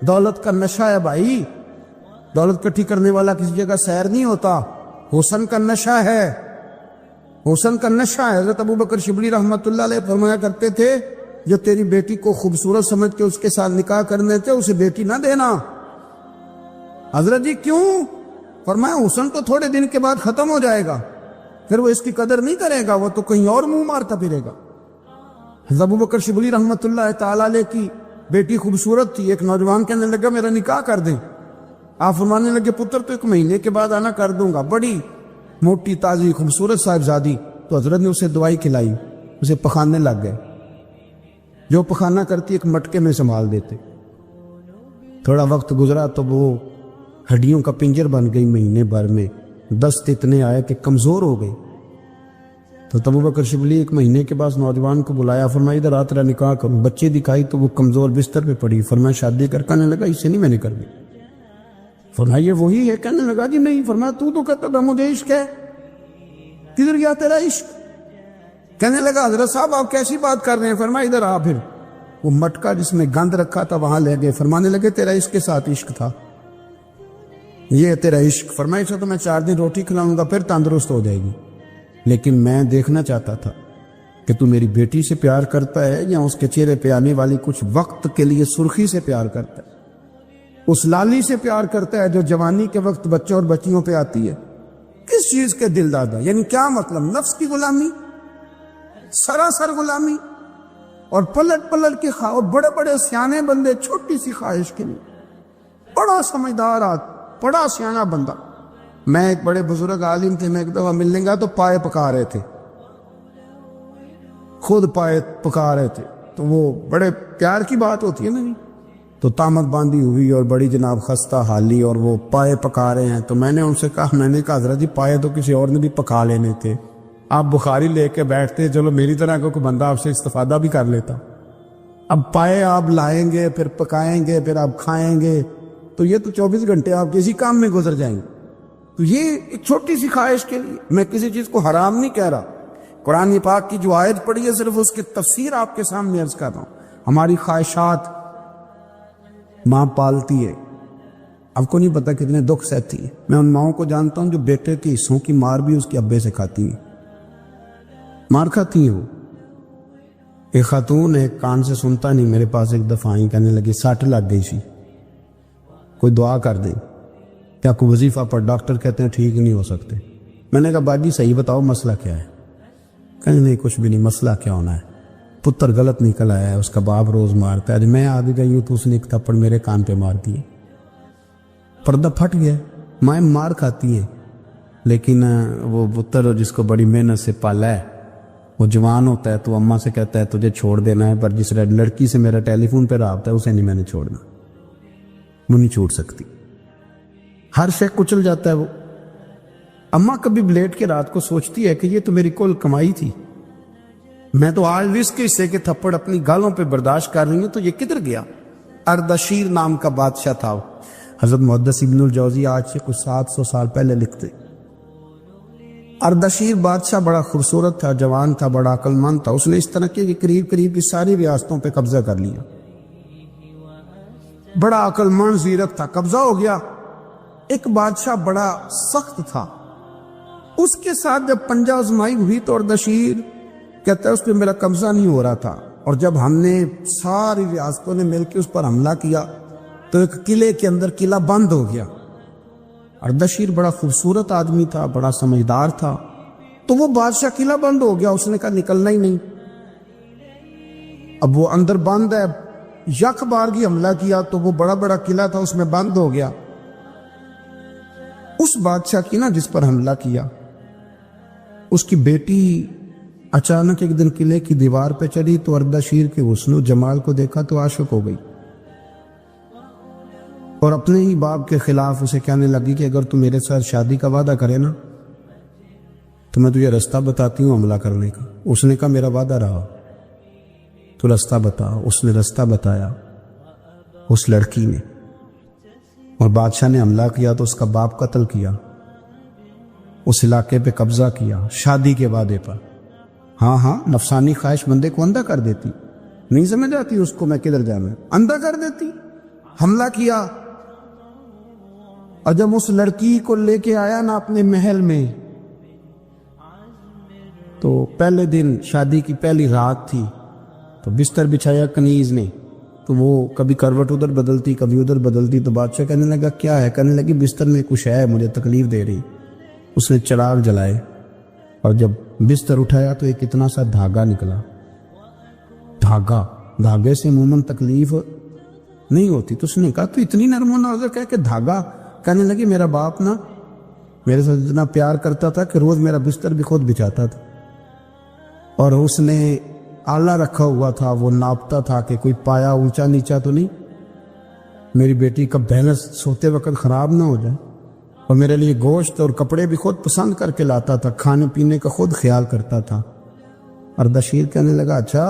دولت کا نشہ ہے بھائی، دولت کٹھی کرنے والا کسی جگہ سیر نہیں ہوتا، حسن کا نشہ ہے، حسن کا نشہ ہے۔ حضرت ابوبکر شبلی رحمت اللہ علیہ فرمایا کرتے تھے جو تیری بیٹی کو خوبصورت سمجھ کے اس کے ساتھ نکاح کرنے تھے اسے بیٹی نہ دینا۔ حضرت جی کیوں؟ فرمایا حسن تو تھوڑے دن کے بعد ختم ہو جائے گا، پھر وہ اس کی قدر نہیں کرے گا، وہ تو کہیں اور منہ مارتا پھرے گا۔ حضرت ابوبکر شبلی رحمت اللہ تعالی علیہ کی بیٹی خوبصورت تھی، ایک نوجوان کہنے لگا میرا نکاح کر دیں۔ آپ فرمانے لگے پتر تو 1 مہینے کے بعد آنا کر دوں گا، بڑی موٹی تازی خوبصورت صاحبزادی۔ تو حضرت نے اسے دوائی کھلائی، اسے پخانے لگ گئے، جو پخانہ کرتی ایک مٹکے میں سنبھال دیتے۔ تھوڑا وقت گزرا تو وہ ہڈیوں کا پنجر بن گئی، مہینے بھر میں دست اتنے آئے کہ کمزور ہو گئی۔ تو ابوبکر شبلی 1 مہینے کے بعد نوجوان کو بلایا، فرمایا ادھر آ تیرا نکاح کروں۔ بچے دکھائی تو وہ کمزور بستر پہ پڑی، فرمایا شادی کرنے لگا اس سے نہیں میں نے کرنی۔ فرمایا یہ وہی ہے؟ کہنے لگا جی نہیں۔ فرمایا تو کہتا تھا مجھے عشق ہے، کدھر گیا تیرا عشق؟ کہنے لگا حضرت صاحب آپ کیسی بات کر رہے ہیں؟ فرمایا ادھر آ۔ پھر وہ مٹکا جس میں گند رکھا تھا وہاں لے گئے، فرمانے لگے تیرا اس کے ساتھ عشق تھا، یہ تیرا عشق۔ فرمایا اسے تو میں 4 دن روٹی کھلاؤں گا پھر تندرست ہو جائے گی، لیکن میں دیکھنا چاہتا تھا کہ تو میری بیٹی سے پیار کرتا ہے یا اس کے چہرے پہ آنے والی کچھ وقت کے لیے سرخی سے پیار کرتا ہے، اس لالی سے پیار کرتا ہے جو جوانی کے وقت بچوں اور بچیوں پہ آتی ہے۔ کس چیز کے دل دادا؟ یعنی کیا مطلب؟ نفس کی غلامی، سراسر غلامی، اور پلٹ پلٹ کے اور بڑے بڑے سیانے بندے چھوٹی سی خواہش کے لیے، بڑا سمجھدار بڑا سیانا بندہ۔ میں ایک بڑے بزرگ عالم تھے، میں ایک دفعہ ملنے گیا تو پائے پکا رہے تھے، خود پائے پکا رہے تھے، تو وہ بڑے پیار کی بات ہوتی ہے نا، تو تامت باندھی ہوئی اور بڑی جناب خستہ حالی، اور وہ پائے پکا رہے ہیں۔ تو میں نے ان سے کہا حضرت جی پائے تو کسی اور نے بھی پکا لینے تھے، آپ بخاری لے کے بیٹھتے، چلو میری طرح کا کوئی بندہ آپ سے استفادہ بھی کر لیتا۔ اب پائے آپ لائیں گے، پھر پکائیں گے، پھر آپ کھائیں گے، تو یہ تو 24 گھنٹے آپ کسی کام میں گزر جائیں گے۔ تو یہ ایک چھوٹی سی خواہش کے لیے، میں کسی چیز کو حرام نہیں کہہ رہا، قرآن پاک کی جو آیت پڑھی ہے صرف اس کی تفسیر آپ کے سامنے عرض کر رہا ہوں۔ ہماری خواہشات ماں پالتی ہے، آپ کو نہیں پتا کتنے دکھ سہتی ہے۔ میں ان ماؤں کو جانتا ہوں جو بیٹے کے حصوں کی مار بھی اس کے ابے سے کھاتی ہیں، مار کھاتی ہیں وہ۔ ایک خاتون ایک کان سے سنتا نہیں، میرے پاس ایک دفعہ آئی، کہنے لگی 60 لگ گئی سی، کوئی دعا کر دیں، کیا کوئی وظیفہ پر ڈاکٹر کہتے ہیں ٹھیک نہیں ہو سکتے۔ میں نے کہا باجی صحیح بتاؤ مسئلہ کیا ہے؟ کہنے نہیں کچھ بھی نہیں، مسئلہ کیا ہونا ہے، پتر غلط نکل آیا ہے، اس کا باپ روز مارتا ہے، میں آ بھی گئی ہوں تو اس نے ایک تھپڑ میرے کان پہ مار دیے، پردہ پھٹ گیا۔ مائیں مار کھاتی ہیں، لیکن وہ پتر جس کو بڑی محنت سے پالا ہے وہ جوان ہوتا ہے تو اماں سے کہتا ہے تجھے چھوڑ دینا ہے، پر جس لڑکی سے میرا ٹیلی فون پہ رابطہ ہے اسے نہیں میں نے چھوڑنا، وہ نہیں چھوڑ سکتی، ہر شے کچل جاتا ہے وہ۔ اماں کبھی لیٹ کے رات کو سوچتی ہے کہ یہ تو میری کل کمائی تھی، میں تو آج بھی اس کے حصے کے تھپڑ اپنی گالوں پہ برداشت کر رہی ہوں، تو یہ کدھر گیا؟ اردشیر نام کا بادشاہ تھا، حضرت محدث ابن الجوزی آج سے کچھ 700 سال پہلے لکھتے۔ اردشیر بادشاہ بڑا خوبصورت تھا، جوان تھا، بڑا عقل مند تھا، اس نے اس طرح کی قریب کی ساری ریاستوں پہ قبضہ کر لیا، بڑا عقل مند زیرک تھا، قبضہ ہو گیا۔ ایک بادشاہ بڑا سخت تھا، اس کے ساتھ جب پنجہ آزمائی ہوئی تو اردشیر کہتا ہے اس پہ میرا قبضہ نہیں ہو رہا تھا، اور جب ہم نے ساری ریاستوں نے مل کے اس پر حملہ کیا تو ایک قلعے کے اندر قلعہ بند ہو گیا۔ اردشیر بڑا خوبصورت آدمی تھا، بڑا سمجھدار تھا، تو وہ بادشاہ قلعہ بند ہو گیا، اس نے کہا نکلنا ہی نہیں، اب وہ اندر بند ہے، یک بارگی حملہ کیا تو وہ بڑا بڑا قلعہ تھا اس میں بند ہو گیا۔ اس بادشاہ کی نا جس پر حملہ کیا، اس کی بیٹی اچانک ایک دن قلعے کی دیوار پہ چڑھی تو اردشیر کے حسن و جمال کو دیکھا تو عاشق ہو گئی، اور اپنے ہی باپ کے خلاف اسے کہنے لگی کہ اگر تو میرے ساتھ شادی کا وعدہ کرے نا تو میں تجھے رستہ بتاتی ہوں حملہ کرنے کا۔ اس نے کہا میرا وعدہ رہا، تو رستہ بتا۔ اس نے رستہ بتایا اس لڑکی نے، اور بادشاہ نے حملہ کیا تو اس کا باپ قتل کیا، اس علاقے پہ قبضہ کیا شادی کے وعدے پر۔ ہاں نفسانی خواہش بندے کو اندھا کر دیتی، نہیں سمجھ آتی اس کو میں کدھر جانا، اندھا کر دیتی۔ حملہ کیا، اور جب اس لڑکی کو لے کے آیا نا اپنے محل میں، تو پہلے دن شادی کی پہلی رات تھی، تو بستر بچھایا کنیز نے، تو وہ کبھی کروٹ ادھر بدلتی کبھی ادھر بدلتی، تو بادشاہ کہنے لگا کیا ہے؟ کہنے لگی بستر میں کچھ ہے، مجھے تکلیف دے رہی۔ اس نے چراغ جلائے اور جب بستر اٹھایا تو ایک اتنا سا دھاگا نکلا۔ دھاگے سے عموماً تکلیف نہیں ہوتی، تو اس نے کہا تو اتنی نرم و نازک ہے کہ دھاگا؟ کہنے لگی میرا باپ نا میرے ساتھ اتنا پیار کرتا تھا کہ روز میرا بستر بھی خود بچھاتا تھا، اور اس نے آلہ رکھا ہوا تھا، وہ ناپتا تھا کہ کوئی پایا اونچا نیچا تو نہیں، میری بیٹی کا بیلنس سوتے وقت خراب نہ ہو جائے، اور میرے لیے گوشت اور کپڑے بھی خود پسند کر کے لاتا تھا، کھانے پینے کا خود خیال کرتا تھا۔ اردشیر کہنے لگا اچھا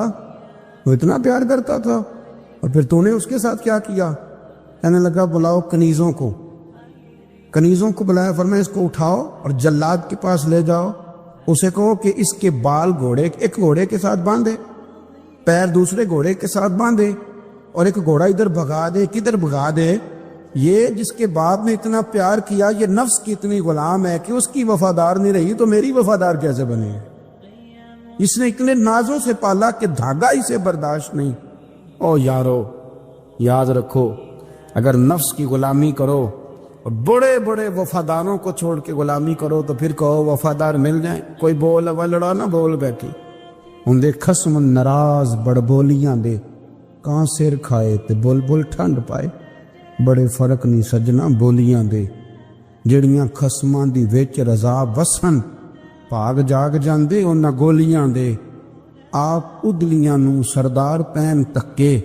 وہ اتنا پیار کرتا تھا، اور پھر تو نے اس کے ساتھ کیا کیا؟ کہنے لگا بلاؤ کنیزوں کو بلایا، فرمایا اس کو اٹھاؤ اور جلاد کے پاس لے جاؤ، اسے کہو کہ اس کے بال ایک گھوڑے کے ساتھ باندھے، پیر دوسرے گھوڑے کے ساتھ باندھے، اور ایک گھوڑا ادھر بھگا دے، کدھر بھگا دے، یہ جس کے باپ نے اتنا پیار کیا، یہ نفس کی اتنی غلام ہے کہ اس کی وفادار نہیں رہی تو میری وفادار کیسے بنے؟ اس نے اتنے نازوں سے پالا کہ دھاگا اسے برداشت نہیں۔ او یارو یاد رکھو، اگر نفس کی غلامی کرو اور بڑے بڑے وفاداروں کو چھوڑ کے غلامی کرو تو پھر کہو وفادار مل جائیں، کوئی بول لڑا نہ بول بیٹھی، ان دے خصم ناراض بڑبولیاں دے، کہاں سر کھائے تے بلبل ٹھنڈ پائے، بڑے فرق نہیں سجنا بولیاں دے، جڑیاں خصماں دی وچ رضا وسن، بھاگ جاگ جاندے انہاں گولیاں دے، آپ ادلیاں نو سردار پین تکے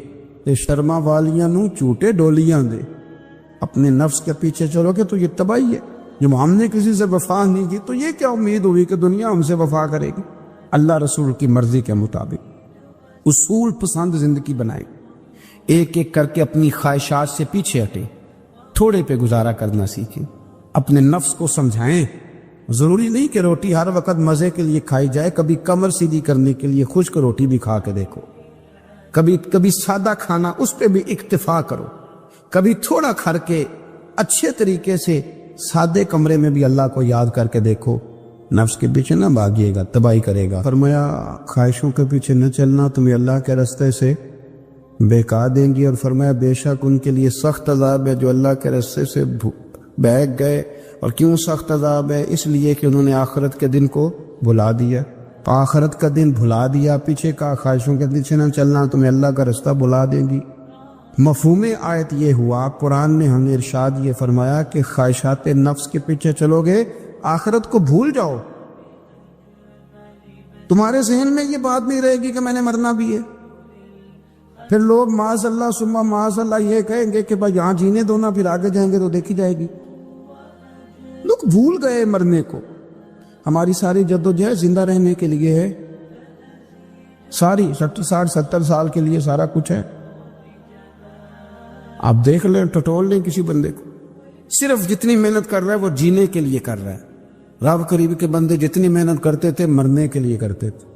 تے شرما والیاں نو چوٹے ڈولیاں دے۔ اپنے نفس کے پیچھے چلو گے تو یہ تباہی ہے۔ جب ہم نے کسی سے وفا نہیں کی تو یہ کیا امید ہوئی کہ دنیا ہم سے وفا کرے گی؟ اللہ رسول کی مرضی کے مطابق اصول پسند زندگی بنائیں، ایک ایک کر کے اپنی خواہشات سے پیچھے ہٹیں، تھوڑے پہ گزارا کرنا سیکھیں، اپنے نفس کو سمجھائیں۔ ضروری نہیں کہ روٹی ہر وقت مزے کے لیے کھائی جائے، کبھی کمر سیدھی کرنے کے لیے خشک روٹی بھی کھا کے دیکھو، کبھی سادہ کھانا اس پہ بھی اکتفا کرو، کبھی تھوڑا کھر کے اچھے طریقے سے سادے کمرے میں بھی اللہ کو یاد کر کے دیکھو۔ نفس کے پیچھے نہ بھاگیے گا، تباہی کرے گا۔ فرمایا خواہشوں کے پیچھے نہ چلنا، تمہیں اللہ کے راستے سے بہکا دیں گی، اور فرمایا بے شک ان کے لیے سخت عذاب ہے جو اللہ کے راستے سے بہک گئے۔ اور کیوں سخت عذاب ہے؟ اس لیے کہ انہوں نے آخرت کے دن کو بھلا دیا، آخرت کا دن بھلا دیا، پیچھے کا خواہشوں کے پیچھے نہ چلنا، تمہیں اللہ کا راستہ بھلا دیں گی۔ مفہوم آیت یہ ہوا، قرآن نے ہمیں ارشاد یہ فرمایا کہ خواہشات نفس کے پیچھے چلو گے آخرت کو بھول جاؤ، تمہارے ذہن میں یہ بات نہیں رہے گی کہ میں نے مرنا بھی ہے۔ پھر لوگ معاذ اللہ ثم معاذ اللہ یہ کہیں گے کہ بھائی یہاں جینے دو نا، پھر آگے جائیں گے تو دیکھی جائے گی۔ لوگ بھول گئے مرنے کو۔ ہماری ساری جدوجہد زندہ رہنے کے لیے ہے، ساری 60-70 سال کے لیے سارا کچھ ہے۔ آپ دیکھ لیں، ٹٹول لیں کسی بندے کو، صرف جتنی محنت کر رہا ہے وہ جینے کے لیے کر رہا ہے۔ رب قریب کے بندے جتنی محنت کرتے تھے مرنے کے لیے کرتے تھے،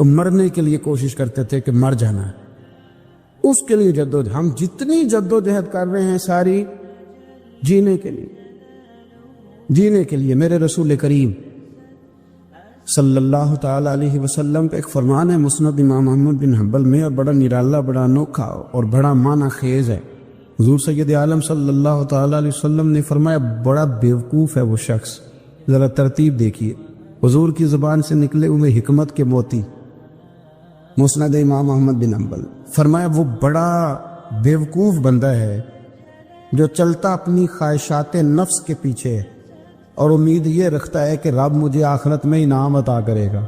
مرنے کے لیے کوشش کرتے تھے کہ مر جانا ہے، اس کے لیے جدوجہد۔ ہم جتنی جدوجہد کر رہے ہیں ساری جینے کے لیے۔ میرے رسول کریم صلی اللہ تعالی علیہ وسلم کا ایک فرمان ہے مسند امام احمد بن حنبل میں، اور بڑا نرالا، بڑا انوکھا اور بڑا معنی خیز ہے۔ حضور سید عالم صلی اللہ تعالی علیہ وسلم نے فرمایا بڑا بیوقوف ہے وہ شخص، ذرا ترتیب دیکھیے، حضور کی زبان سے نکلے ہوئے حکمت کے موتی، مسند امام احمد بن حنبل۔ فرمایا وہ بڑا بیوقوف بندہ ہے جو چلتا اپنی خواہشات نفس کے پیچھے اور امید یہ رکھتا ہے کہ رب مجھے آخرت میں انعام عطا کرے گا۔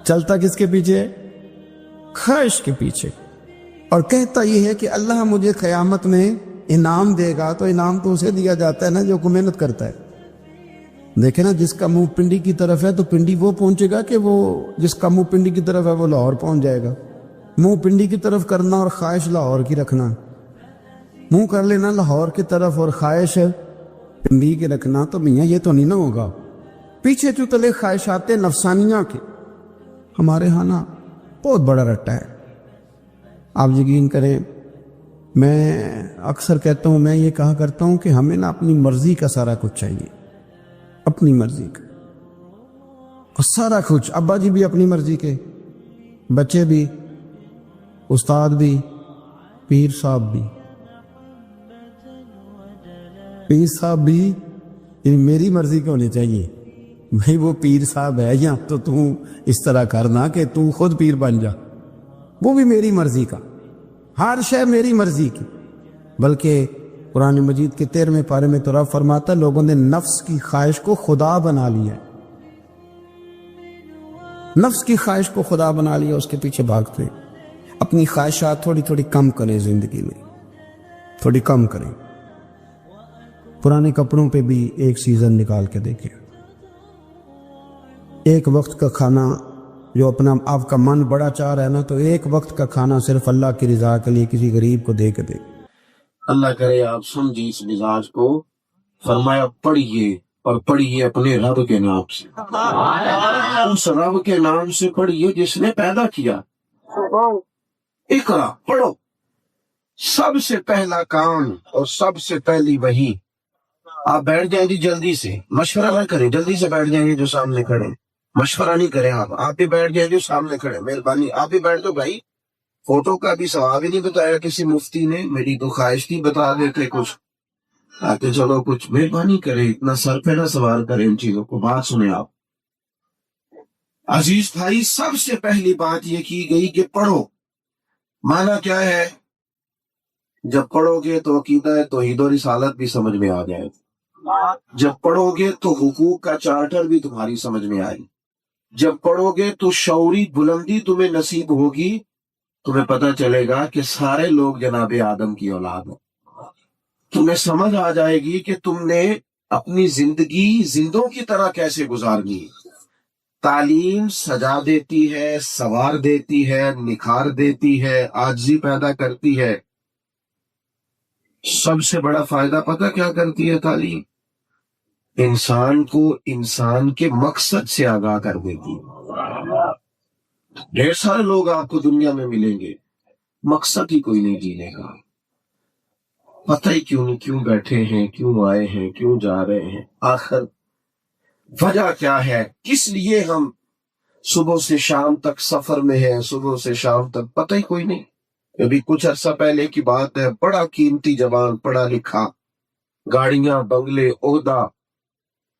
چلتا کس کے پیچھے؟ خواہش کے پیچھے۔ اور کہتا یہ ہے کہ اللہ مجھے قیامت میں انعام دے گا، تو انعام تو اسے دیا جاتا ہے نا جو محنت کرتا ہے۔ دیکھیں نا، جس کا منہ پنڈی کی طرف ہے تو پنڈی وہ پہنچے گا کہ وہ جس کا منہ پنڈی کی طرف ہے وہ لاہور پہنچ جائے گا؟ منہ پنڈی کی طرف کرنا اور خواہش لاہور کی رکھنا، منہ کر لینا لاہور کی طرف اور خواہش پنڈی کی رکھنا، تو میاں یہ تو نہیں نہ ہوگا۔ پیچھے چتلے خواہشات نفسانیہ کے ہمارے ہاں نا بہت بڑا رٹا ہے۔ آپ یقین کریں، میں اکثر کہتا ہوں، میں یہ کہا کرتا ہوں کہ ہمیں نا اپنی مرضی کا سارا کچھ چاہیے، اپنی مرضی کا اور سارا کچھ۔ ابا جی بھی اپنی مرضی کے، بچے بھی، استاد بھی، پیر صاحب بھی، پیر صاحب بھی، یعنی میری مرضی کے ہونے چاہیے۔ بھائی وہ پیر صاحب ہے یا تو اس طرح کرنا کہ خود پیر بن جا، وہ بھی میری مرضی کا، ہر شے میری مرضی کی۔ بلکہ قرآن مجید کے 13ویں پارے میں تو رب فرماتا ہے لوگوں نے نفس کی خواہش کو خدا بنا لیا، نفس کی خواہش کو خدا بنا لیا، اس کے پیچھے بھاگتے۔ اپنی خواہشات تھوڑی تھوڑی کم کریں، زندگی میں تھوڑی کم کریں۔ پرانے کپڑوں پہ بھی ایک سیزن نکال کے دیکھیں۔ ایک وقت کا کھانا جو اپنا آپ کا من بڑا چاہ رہا ہے نا، تو ایک وقت کا کھانا صرف اللہ کی رضا کے لیے کسی غریب کو دے کے دے۔ اللہ کرے آپ سمجھیں اس مزاج کو۔ فرمایا پڑھیے اور پڑھیے اپنے رب کے نام سے، اس رب کے نام سے پڑھیے جس نے پیدا کیا۔ اقرا پڑھو، سب سے پہلا کام اور سب سے پہلی وحی۔ آپ بیٹھ جائیں جی جلدی سے، مشورہ نہ کریں، جلدی سے بیٹھ جائیں گے جو سامنے کھڑے، مشورہ نہیں کریں۔ آپ بھی بیٹھ جائیں جو سامنے کھڑے، مہربانی آپ بھی بیٹھ دو بھائی۔ فوٹو کا بھی ثواب ہی نہیں بتایا کسی مفتی نے، میری تو خواہش تھی بتا دیتے کچھ، آتے چلو کچھ مہربانی کرے، اتنا سر پہ نہ سوار کرے ان چیزوں کو۔ بات سنیں آپ عزیز بھائی، سب سے پہلی بات یہ کی گئی کہ پڑھو۔ معنی کیا ہے؟ جب پڑھو گے تو عقیدہ توحید و رسالت بھی سمجھ میں آ جائے، جب پڑھو گے تو حقوق کا چارٹر بھی تمہاری سمجھ میں آئے، جب پڑھو گے تو شعوری بلندی تمہیں نصیب ہوگی، تمہیں پتہ چلے گا کہ سارے لوگ جناب آدم کی اولاد ہیں۔ تمہیں سمجھ آ جائے گی کہ تم نے اپنی زندگی زندوں کی طرح کیسے گزارنی۔ تعلیم سجا دیتی ہے، سنوار دیتی ہے، نکھار دیتی ہے، عاجزی پیدا کرتی ہے۔ سب سے بڑا فائدہ پتہ کیا کرتی ہے تعلیم؟ انسان کو انسان کے مقصد سے آگاہ کر دیتی ہے۔ ڈھیر سارے لوگ آپ کو دنیا میں ملیں گے، مقصد ہی کوئی نہیں جینے کا، پتہ ہی کیوں نہیں کیوں بیٹھے ہیں، کیوں آئے ہیں، کیوں جا رہے ہیں، آخر وجہ کیا ہے، کس لیے ہم صبح سے شام تک سفر میں ہیں، صبح سے شام تک پتہ ہی کوئی نہیں۔ ابھی کچھ عرصہ پہلے کی بات ہے، بڑا قیمتی جوان، پڑھا لکھا، گاڑیاں، بنگلے، عہدہ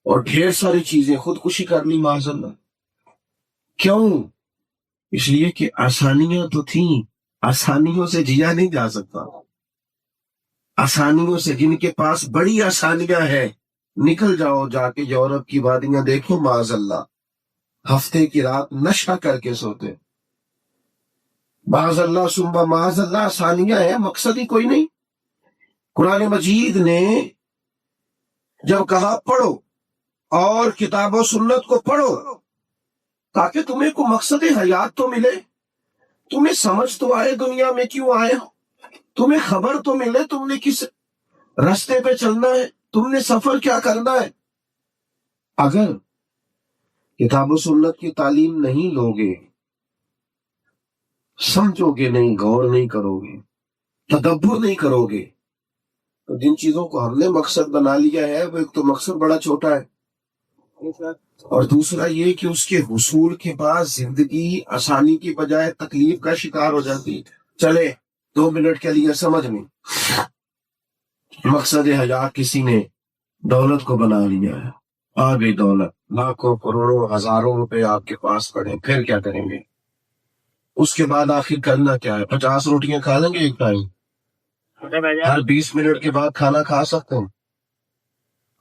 اور ڈھیر ساری چیزیں، خودکشی کر لی معاذ اللہ۔ کیوں؟ اس لیے کہ آسانیاں تو تھیں، آسانیوں سے جیا نہیں جا سکتا، آسانیوں سے جن کے پاس بڑی آسانیاں ہیں، نکل جاؤ جا کے یورپ کی وادیاں دیکھو معاذ اللہ، ہفتے کی رات نشہ کر کے سوتے، معاذ اللہ سنبا معاذ اللہ، آسانیاں ہیں، مقصد ہی کوئی نہیں۔ قرآن مجید نے جب کہا پڑھو اور کتاب و سنت کو پڑھو تاکہ تمہیں کو مقصد حیات تو ملے، تمہیں سمجھ تو آئے دنیا میں کیوں آئے ہو، تمہیں خبر تو ملے تم نے کس راستے پہ چلنا ہے، تم نے سفر کیا کرنا ہے۔ اگر کتاب و سنت کی تعلیم نہیں لوگے، سمجھو گے نہیں، غور نہیں کرو گے، تدبر نہیں کرو گے، تو جن چیزوں کو ہم نے مقصد بنا لیا ہے وہ ایک تو مقصد بڑا چھوٹا ہے، اور دوسرا یہ کہ اس کے حصول کے بعد زندگی آسانی کی بجائے تکلیف کا شکار ہو جاتی ہے۔ چلے 2 منٹ کے لیے سمجھ میں، مقصد حیات کسی نے دولت کو بنا لیا ہے، آ گئی دولت، لاکھوں کروڑوں ہزاروں روپے آپ کے پاس پڑے، پھر کیا کریں گے؟ اس کے بعد آخر کرنا کیا ہے؟ 50 روٹیاں کھا لیں گے ایک ٹائم، ہر 20 منٹ کے بعد کھانا کھا سکتے ہیں۔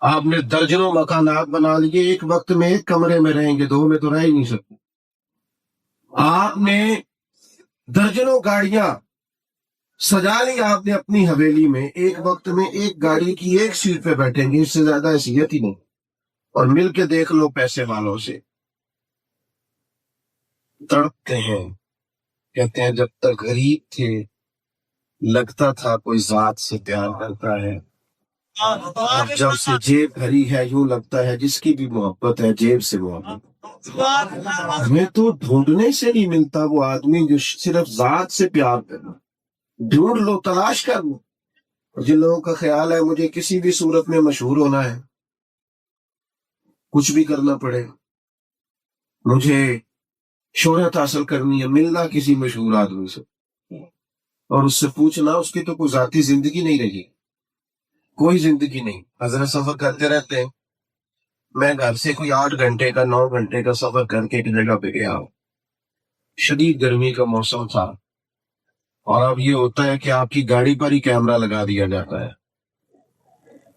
آپ نے درجنوں مکانات بنا لیے، ایک وقت میں ایک کمرے میں رہیں گے، 2 میں تو رہ ہی نہیں سکتے۔ آپ نے درجنوں گاڑیاں سجا لی آپ نے اپنی حویلی میں، ایک وقت میں ایک گاڑی کی ایک سیٹ پہ بیٹھیں گے، اس سے زیادہ حیثیت ہی نہیں. اور مل کے دیکھ لو پیسے والوں سے، تڑپتے ہیں. کہتے ہیں جب تک غریب تھے لگتا تھا کوئی ذات سے پیار کرتا ہے، اب جب سے جیب بھری ہے یوں لگتا ہے جس کی بھی محبت ہے جیب سے محبت. ہمیں تو ڈھونڈنے سے نہیں ملتا وہ آدمی جو صرف ذات سے پیار کرنا. ڈھونڈ لو، تلاش کر لو. جن لوگوں کا خیال ہے مجھے کسی بھی صورت میں مشہور ہونا ہے، کچھ بھی کرنا پڑے، مجھے شہرت حاصل کرنی ہے، ملنا کسی مشہور آدمی سے اور اس سے پوچھنا، اس کی تو کوئی ذاتی زندگی نہیں رہی، کوئی زندگی نہیں. حضرت سفر کرتے رہتے ہیں. میں گھر سے کوئی 8 گھنٹے کا 9 گھنٹے کا سفر کر کے ایک جگہ پہ گیا ہوں. شدید گرمی کا موسم تھا، اور اب یہ ہوتا ہے کہ آپ کی گاڑی پر ہی کیمرہ لگا دیا جاتا ہے.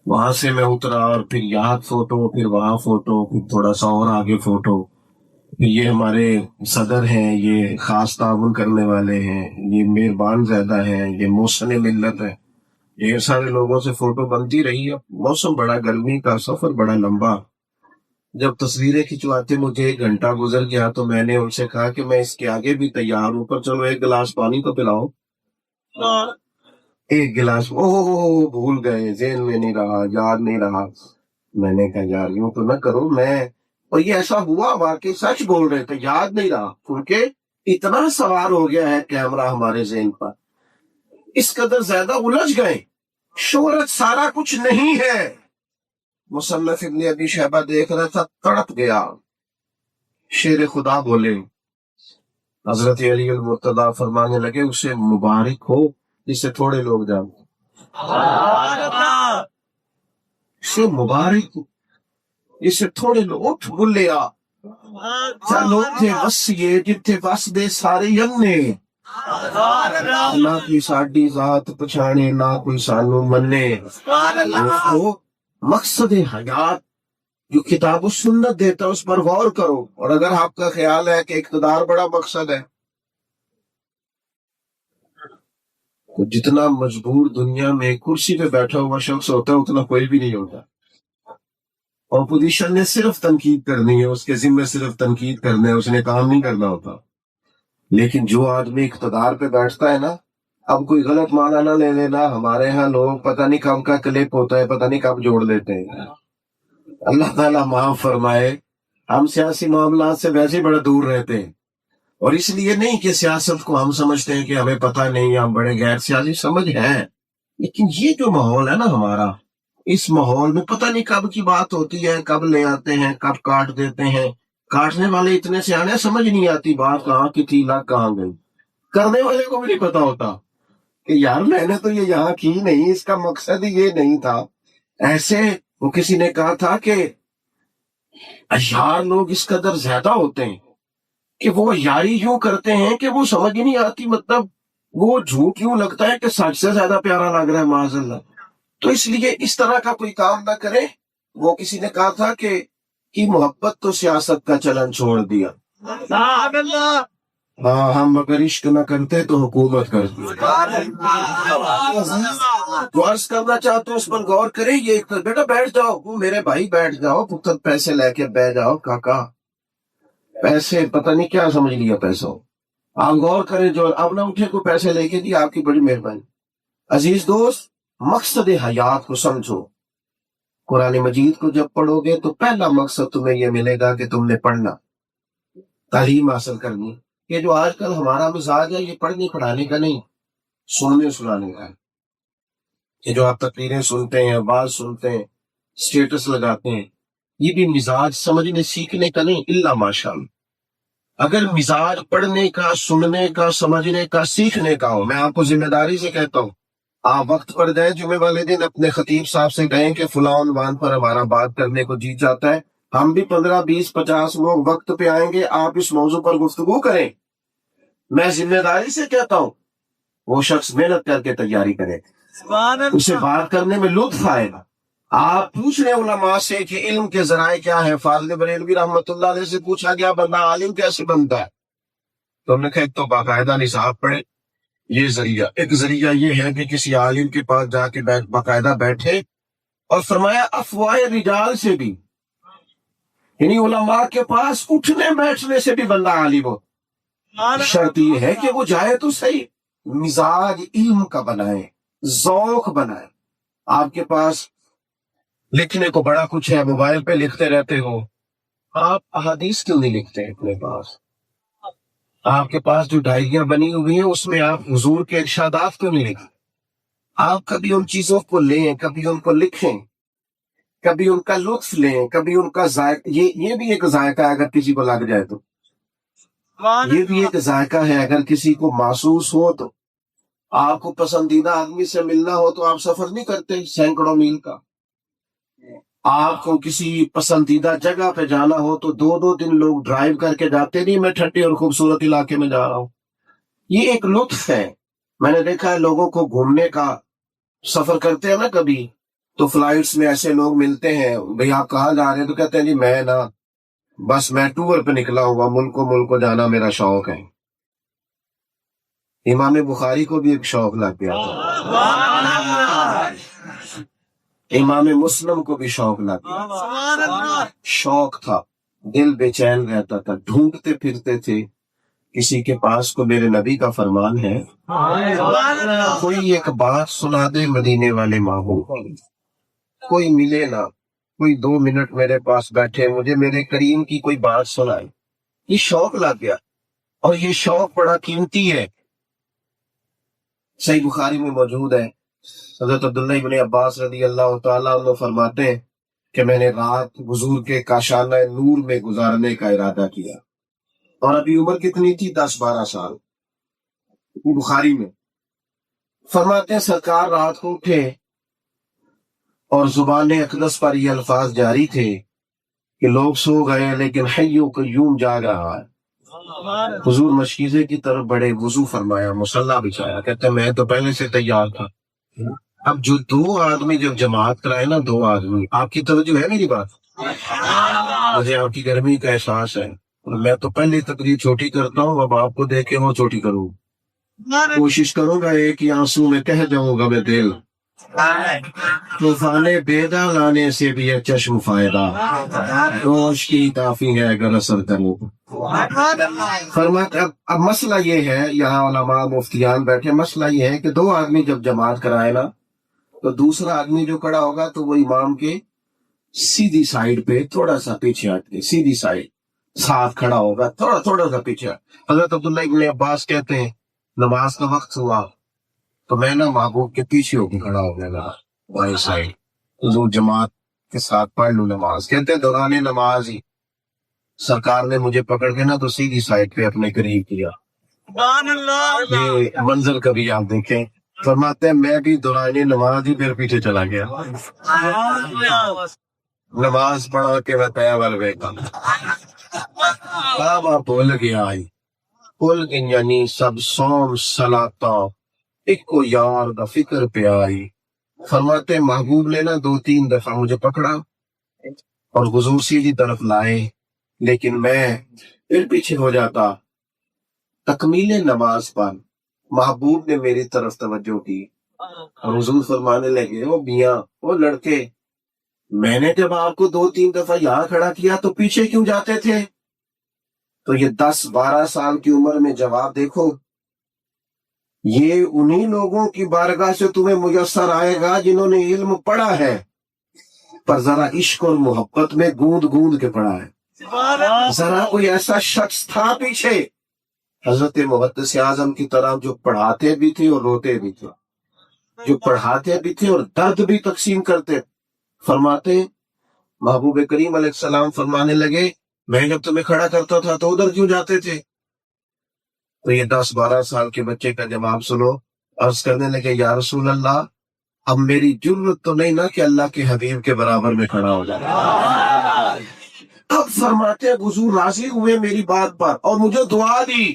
وہاں سے میں اترا اور پھر یہاں فوٹو، پھر وہاں فوٹو، پھر تھوڑا سا اور آگے فوٹو. یہ ہمارے صدر ہیں، یہ خاص تعاون کرنے والے ہیں، یہ مہربان زیادہ ہیں، یہ محسن ملت ہے. یہ سارے لوگوں سے فوٹو بنتی رہی. اب موسم بڑا گرمی کا، سفر بڑا لمبا. جب تصویریں کھنچواتے مجھے 1 گھنٹہ گزر گیا تو میں نے ان سے کہا کہ میں اس کے آگے بھی تیار ہوں، پر چلو 1 گلاس پانی تو پلاؤ. 1 گلاس بھول گئے، ذہن میں نہیں رہا، یاد نہیں رہا. میں نے کہا یار یوں تو نہ کرو. اور یہ ایسا ہوا، واقعی سچ بول رہے تھے، یاد نہیں رہا کیونکہ اتنا سوار ہو گیا ہے کیمرہ ہمارے ذہن پر، اس قدر زیادہ الجھ گئے. شہرت سارا کچھ نہیں ہے. مصنف ابن ابی شیبہ دیکھ رہا تھا، تڑپ گیا. شیر خدا بولے. حضرت علی المرتضیٰ فرمانے لگے اسے مبارک ہو جسے تھوڑے لوگ جانتے، اسے مبارک ہو جسے تھوڑے لوگ. اٹھ بلیا چلو تھے بس یہ جتھے بس دے سارے یمنے، نہ کوئی ساڈی ذات پچھانے نہ کوئی سانو منے. وہ مقصد حیات جو کتاب و سنت دیتا اس پر غور کرو. اور اگر آپ کا خیال ہے کہ اقتدار بڑا مقصد ہے تو جتنا مجبور دنیا میں کرسی پہ بیٹھا ہوا شخص ہوتا ہے اتنا کوئی بھی نہیں ہوتا. اپوزیشن نے صرف تنقید کرنی ہے، اس کے ذمہ صرف تنقید کرنا ہے، اس نے کام نہیں کرنا ہوتا. لیکن جو آدمی اقتدار پہ بیٹھتا ہے نا، اب کوئی غلط معنی نہ لے لینا، ہمارے ہاں لوگ پتہ نہیں کب کا کلپ ہوتا ہے، پتہ نہیں کب جوڑ لیتے ہیں. اللہ تعالیٰ معاف فرمائے. ہم سیاسی معاملات سے ویسے بڑا دور رہتے ہیں، اور اس لیے نہیں کہ سیاست کو ہم سمجھتے ہیں کہ ہمیں پتہ نہیں، ہم بڑے غیر سیاسی سمجھ ہیں. لیکن یہ جو ماحول ہے نا ہمارا، اس ماحول میں پتہ نہیں کب کی بات ہوتی ہے، کب لے آتے ہیں، کب کاٹ دیتے ہیں. کاٹنے والے اتنے سیانے، سمجھ نہیں آتی بات کہاں کی تھی، لاکھ کہاں گئی. کرنے والے کو بھی نہیں پتا ہوتا کہ یار میں نے تو یہ یہاں کی نہیں، اس کا مقصد ہی یہ نہیں تھا. ایسے وہ کسی نے کہا تھا کہ اشعار لوگ اس قدر زیادہ ہوتے ہیں کہ وہ یاری یوں کرتے ہیں کہ وہ سمجھ نہیں آتی، مطلب وہ جھوٹ یوں لگتا ہے کہ سچ سے زیادہ پیارا لگ رہا ہے معاذ اللہ. تو اس لیے اس طرح کا کوئی کام نہ کرے. وہ کسی نے کہا تھا کہ محبت تو سیاست کا چلن چھوڑ دیا. ہاں ہم اگر عشق نہ کرتے تو حکومت کرتی. جو عرض کرنا چاہتے ہو اس پر غور کریں. یہ بیٹا بیٹھ جاؤ، وہ میرے بھائی بیٹھ جاؤ، پتر پیسے لے کے بیٹھ جاؤ. کاکا پیسے پتہ نہیں کیا سمجھ لیا پیسوں. آپ غور کریں، جو اب نہ اٹھے کو پیسے لے کے دی، آپ کی بڑی مہربانی. عزیز دوست، مقصد حیات کو سمجھو. قرآن مجید کو جب پڑھو گے تو پہلا مقصد تمہیں یہ ملے گا کہ تم نے پڑھنا، تعلیم حاصل کرنی. یہ جو آج کل ہمارا مزاج ہے یہ پڑھنے پڑھانے کا نہیں، سننے سنانے کا ہے. یہ جو آپ تقریریں سنتے ہیں، بات سنتے ہیں، سٹیٹس لگاتے ہیں، یہ بھی مزاج سمجھنے سیکھنے کا نہیں، الا ماشاءاللہ. اگر مزاج پڑھنے کا، سننے کا، سمجھنے کا، سیکھنے کا ہو، میں آپ کو ذمہ داری سے کہتا ہوں، آپ وقت پر جائیں جمعے والے دن، اپنے خطیب صاحب سے کہیں کہ فلاں عنوان پر ہمارا بات کرنے کو جی چاہتا ہے. ہم بھی 15 20 50 لوگ وقت پہ آئیں گے، آپ اس موضوع پر گفتگو کریں. میں ذمہ داری سے کہتا ہوں وہ شخص محنت کر کے تیاری کرے، اسے بات کرنے میں لطف آئے گا. آپ پوچھ رہے علماء سے کہ علم کے ذرائع کیا ہے. فاضل بریلوی رحمۃ اللہ علیہ سے پوچھا گیا بندہ عالم کیسے بنتا ہے، تو ہم نے کہا ایک تو باقاعدہ نصاب پڑھے، یہ ذریعہ، ایک ذریعہ یہ ہے کہ کسی عالم کے پاس جا کے باقاعدہ بیٹھے اور فرمایا افواہ رجال سے بھی، یعنی علماء کے پاس اٹھنے بیٹھنے سے بھی بندہ عالم ہو۔ شرط یہ ہے کہ وہ جائے تو صحیح، مزاج علم کا بنائے، ذوق بنائے۔ آپ کے پاس لکھنے کو بڑا کچھ ہے، موبائل پہ لکھتے رہتے ہو، آپ احادیث کیوں نہیں لکھتے اپنے پاس؟ آپ کے پاس جو ڈائریاں بنی ہوئی ہیں اس میں آپ حضور کے ارشادات کیوں نہیں لکھتے؟ آپ کبھی ان چیزوں کو لیں، کبھی ان کو لکھیں، کبھی ان کا لطف لیں، کبھی ان کا ذائقہ، یہ بھی ایک ذائقہ ہے اگر کسی کو لگ جائے تو، یہ بھی ایک ذائقہ ہے اگر کسی کو محسوس ہو تو۔ آپ کو پسندیدہ آدمی سے ملنا ہو تو آپ سفر نہیں کرتے سینکڑوں میل کا، آپ کو کسی پسندیدہ جگہ پہ جانا ہو تو 2 دن لوگ ڈرائیو کر کے جاتے نہیں، میں ٹھنڈے اور خوبصورت علاقے میں جا رہا ہوں۔ یہ ایک لطف ہے۔ میں نے دیکھا ہے لوگوں کو گھومنے کا، سفر کرتے ہیں نا کبھی تو فلائٹس میں ایسے لوگ ملتے ہیں، بھئی آپ کہاں جا رہے ہیں؟ تو کہتے ہیں جی میں نا بس میں ٹور پہ نکلا ہوا، ملک کو جانا میرا شوق ہے۔ امام بخاری کو بھی ایک شوق لگ گیا تھا، امام مسلم کو بھی شوق لگ گیا، شوق تھا، دل بے چین رہتا تھا، ڈھونڈتے پھرتے تھے کسی کے پاس کو۔ میرے نبی کا فرمان ہے کوئی ایک بات سنا دے مدینے والے محبوب، کوئی ملے نا، کوئی 2 منٹ میرے پاس بیٹھے، مجھے میرے کریم کی کوئی بات سنائے، یہ شوق لگ گیا۔ اور یہ شوق بڑا قیمتی ہے۔ صحیح بخاری میں موجود ہے، حضرت عبداللہ ابن عباس رضی اللہ تعالیٰ عنہ فرماتے ہیں کہ میں نے رات حضور کے کاشانہ نور میں گزارنے کا ارادہ کیا، اور ابھی عمر کتنی تھی؟ 10-12 سال۔ بخاری میں فرماتے ہیں سرکار رات کو اٹھے اور زبان اقدس پر یہ الفاظ جاری تھے کہ لوگ سو گئے لیکن حی و قیوم جاگ رہا ہے۔ حضور مشکیزے کی طرف بڑے، وضو فرمایا، مصلی بچھایا، کہتے ہیں میں تو پہلے سے تیار تھا۔ اب جو 2 آدمی جب جماعت کرائے نا، 2 آدمی، آپ کی توجہ ہے میری بات؟ مجھے آپ کی گرمی کا احساس ہے، میں تو پہلے تقریر چھوٹی کرتا ہوں، اب آپ کو دیکھ کے وہ چھوٹی کروں، کوشش کروں گا ایک ہی آنسو میں کہہ جاؤں گا میں دل، طوفان بیدا لانے سے بھی ہے چشم فائدہ، روش کی کافی ہے اگر اثر کروں۔ فرماتے اب مسئلہ یہ ہے، یہاں علماء مفتیان بیٹھے، مسئلہ یہ ہے کہ 2 آدمی جب جماعت کرائے نا تو دوسرا آدمی جو کھڑا ہوگا تو وہ امام کے سیدھی سائیڈ پہ تھوڑا سا پیچھے ہٹ کے، سیدھی سائیڈ ساتھ کھڑا ہوگا، تھوڑا سا پیچھے۔ حضرت عبداللہ ابن عباس کہتے ہیں نماز کا وقت ہوا تو میں نا محبوب کے پیچھے ہو کے کھڑا ہو گیا، بائیں سائیڈ، حضور جماعت کے ساتھ پڑھ لوں نماز۔ کہتے ہیں دوران نماز ہی سرکار نے مجھے پکڑ کے نا تو سیدھی سائیڈ پہ اپنے قریب کیا۔ یہ منظر کبھی آپ دیکھیں۔ فرماتے ہیں میں بھی دوران نماز ہی پھر پیچھے چلا گیا، نماز پڑھا کے میں پیا ول بیٹھا، بابا بھول گیا ہی، بھول گئی سب سوم سلاتا، ایک کو یار دا فکر پہ آئی۔ فرماتے محبوب نے نا 2-3 دفعہ مجھے پکڑا اور حضور سیدھی طرف لائے، لیکن میں پھر پیچھے ہو جاتا۔ تکمیل نماز پر محبوب نے میری طرف توجہ کی اور حضور فرمانے لگے او میاں، او لڑکے، میں نے جب آپ کو 2-3 دفعہ یہاں کھڑا کیا تو پیچھے کیوں جاتے تھے؟ تو یہ 10-12 سال کی عمر میں جواب دیکھو، یہ انہی لوگوں کی بارگاہ سے تمہیں میسر آئے گا جنہوں نے علم پڑھا ہے، پر ذرا عشق اور محبت میں گوند گوند کے پڑھا ہے۔ ذرا کوئی ایسا شخص تھا پیچھے حضرت محدث اعظم کی طرح جو پڑھاتے بھی تھے اور روتے بھی تھے، جو پڑھاتے بھی تھے اور درد بھی تقسیم کرتے۔ فرماتے محبوب کریم علیہ السلام فرمانے لگے میں جب تمہیں کھڑا کرتا تھا تو ادھر کیوں جاتے تھے؟ تو یہ 10-12 سال کے بچے کا جواب سنو، عرض کرنے لگے یا رسول اللہ اب میری جرت تو نہیں نا کہ اللہ کے حبیب کے برابر میں کھڑا ہو جائے۔ اب فرماتے حضور راضی ہوئے میری بات پر اور مجھے دعا دی۔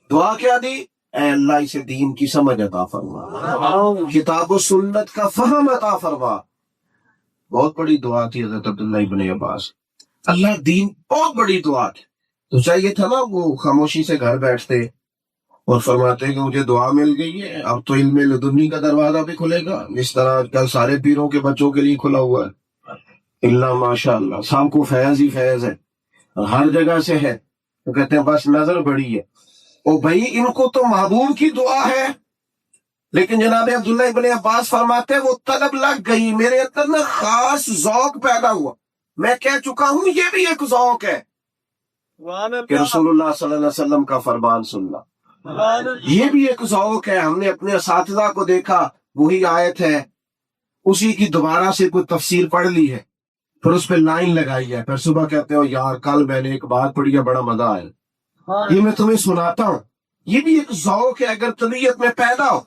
دعا کیا دی؟ اے اللہ اسے دین کی سمجھ عطا فرما، کتاب و سنت کا فہم عطا فرما۔ بہت بڑی دعا تھی حضرت عبداللہ ابن عباس، اللہ دین بہت بڑی دعا تھی۔ تو چاہیے تھا نا وہ خاموشی سے گھر بیٹھتے اور فرماتے ہیں کہ مجھے دعا مل گئی ہے، اب تو علم لدنی کا دروازہ بھی کھلے گا، جس طرح کل سارے پیروں کے بچوں کے لیے کھلا ہوا ہے۔ اللہ ماشاء اللہ، سب کو فیض ہی فیض ہے، ہر جگہ سے ہے، تو کہتے ہیں بس نظر بڑی ہے۔ او بھائی، ان کو تو محبوب کی دعا ہے، لیکن جناب عبداللہ ابن عباس فرماتے ہیں وہ طلب لگ گئی، میرے اندر نا خاص ذوق پیدا ہوا، میں کہہ چکا ہوں یہ بھی ایک ذوق ہے کہ رسول اللہ صلی اللہ علیہ وسلم کا فرمان سننا، یہ بھی ایک ذوق ہے۔ ہم نے اپنے اساتذہ کو دیکھا، وہی آیت ہے، اسی کی دوبارہ سے کوئی تفسیر پڑھ لی ہے، پھر اس پہ لائن لگائی ہے، پھر صبح کہتے ہو یار کل میں نے ایک بات پڑھی ہے بڑا مزہ آیا، یہ میں تمہیں سناتا ہوں۔ یہ بھی ایک ذوق ہے اگر طبیعت میں پیدا ہو۔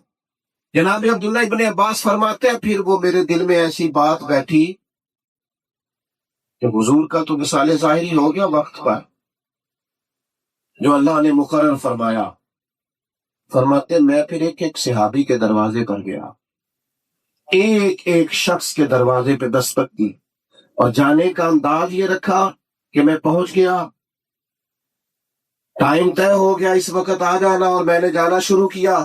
جناب عبداللہ ابن عباس فرماتے ہیں پھر وہ میرے دل میں ایسی بات بیٹھی کہ حضور کا تو وصال ظاہری ہو گیا وقت پر، جو اللہ نے مقرر فرمایا۔ فرماتے ہیں میں پھر ایک ایک صحابی کے دروازے پر گیا، ایک ایک شخص کے دروازے پہ دستک دی، اور جانے کا انداز یہ رکھا کہ میں پہنچ گیا، ٹائم طے ہو گیا اس وقت آ جانا، اور میں نے جانا شروع کیا۔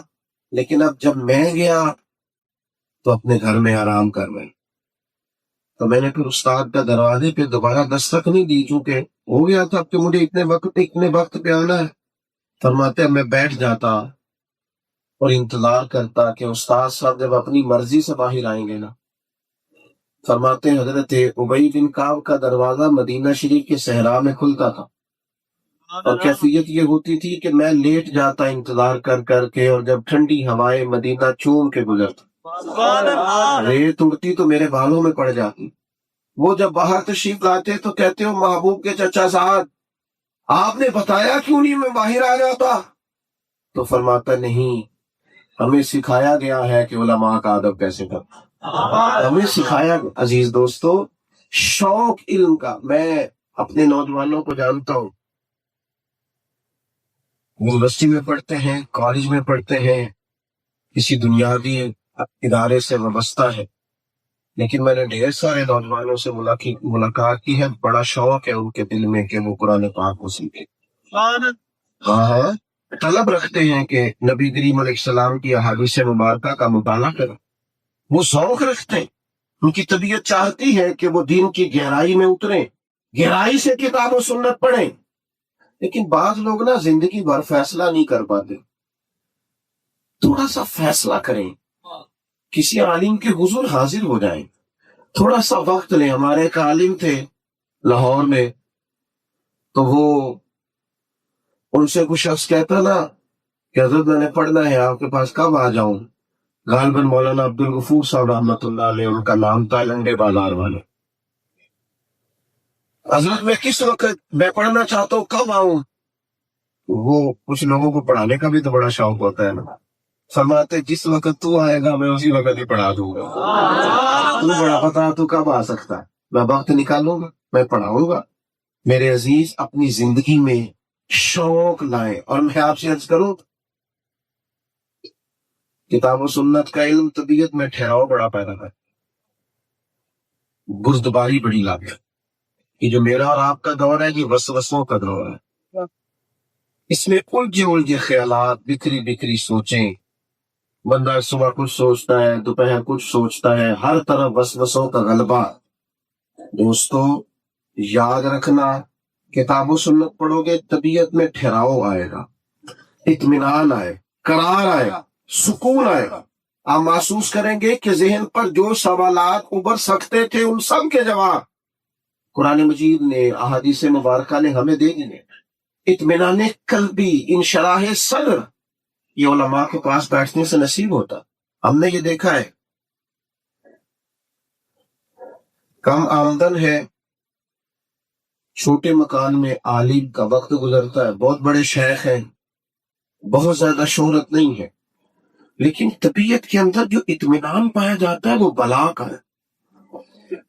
لیکن اب جب میں گیا تو اپنے گھر میں آرام کر رہے، تو میں نے پھر استاد کا دروازے پہ دوبارہ دستک نہیں دی، چونکہ ہو گیا تھا کہ مجھے اتنے وقت پہ آنا ہے۔ فرماتے ہیں میں بیٹھ جاتا اور انتظار کرتا کہ استاد صاحب جب اپنی مرضی سے باہر آئیں گے نا۔ فرماتے ہیں حضرت ابی بن کعب کا دروازہ مدینہ شریف کے صحرا میں کھلتا تھا، اور کیفیت یہ ہوتی تھی کہ میں لیٹ جاتا انتظار کر کر کے، اور جب ٹھنڈی ہوائیں مدینہ چوم کے گزرتا، ریت اڑتی تو میرے بالوں میں پڑ جاتی۔ وہ جب باہر تشریف لاتے تو کہتے ہو محبوب کے چچا صاحب آپ نے بتایا کیوں نہیں میں باہر آ جاتا؟ تو فرماتا نہیں، ہمیں سکھایا گیا ہے کہ علماء کا ادب کیسے کرنا، ہمیں سکھایا گیا۔ عزیز دوستو، شوق علم کا، میں اپنے نوجوانوں کو جانتا ہوں، یونیورسٹی میں پڑھتے ہیں، کالج میں پڑھتے ہیں، کسی دنیاوی ادارے سے وابستہ ہے، لیکن میں نے ڈھیر سارے نوجوانوں سے ملاقات کی ہے، بڑا شوق ہے ان کے دل میں کہ وہ قرآن پاک کو سیکھیں۔ ہاں، طلب رکھتے ہیں کہ نبی کریم علیہ السلام کی احادیث مبارکہ کا مطالعہ کریں، وہ ذوق رکھتے ہیں، ان کی طبیعت چاہتی ہے کہ وہ دین کی گہرائی میں اتریں، گہرائی سے کتاب و سنت پڑھیں۔ لیکن بعض لوگ نا زندگی بھر فیصلہ نہیں کر پاتے، تھوڑا سا فیصلہ کریں، کسی عالم کے حضور حاضر ہو جائیں، تھوڑا سا وقت لیں۔ ہمارے ایک عالم تھے لاہور میں، تو وہ ان سے کچھ شخص کہتا نا کہ حضرت میں نے پڑھنا ہے، آپ کے پاس کب آ جاؤں؟ غالباً مولانا عبد الغفور صاحب رحمۃ اللہ علیہ ان کا نام تھا، لنڈے بازار والے۔ حضرت میں کس وقت میں پڑھنا چاہتا ہوں، کب آؤں؟ وہ کچھ لوگوں کو پڑھانے کا بھی تو بڑا شوق ہوتا ہے نا، فرماتے جس وقت تو آئے گا میں اسی وقت ہی پڑھا دوں گا، تو بڑا پتا تو کب آ سکتا ہے، میں وقت نکالوں گا، میں پڑھاؤں گا۔ میرے عزیز، اپنی زندگی میں شوق لائیں، اور میں آپ سے عرض کروں کتاب و سنت کا علم طبیعت میں ٹھہراؤ بڑا پیدا ہے، بردباری بڑی لاتے ہیں۔ یہ جو میرا اور آپ کا دور ہے یہ وسوسوں کا دور ہے، اس میں الجھے خیالات، بکھری بکھری سوچیں، بندہ صبح کچھ سوچتا ہے، دوپہر کچھ سوچتا ہے، ہر طرف وسوسوں کا غلبہ۔ دوستو یاد رکھنا، کتاب و سنت پڑھو گے طبیعت میں ٹھہراؤ آئے گا، اطمینان آئے، قرار آئے گا، سکون آئے گا۔ آپ محسوس کریں گے کہ ذہن پر جو سوالات ابھر سکتے تھے ان سب کے جواب قرآن مجید نے، احادیث مبارکہ نے ہمیں دے دیے۔ اطمینان قلبی، انشراح صدر، یہ علماء کے پاس بیٹھنے سے نصیب ہوتا۔ ہم نے یہ دیکھا ہے، کم آمدن ہے، چھوٹے مکان میں عالم کا وقت گزرتا ہے، بہت بڑے شیخ ہیں، بہت زیادہ شہرت نہیں ہے، لیکن طبیعت کے اندر جو اطمینان پایا جاتا ہے وہ بلا کا ہے،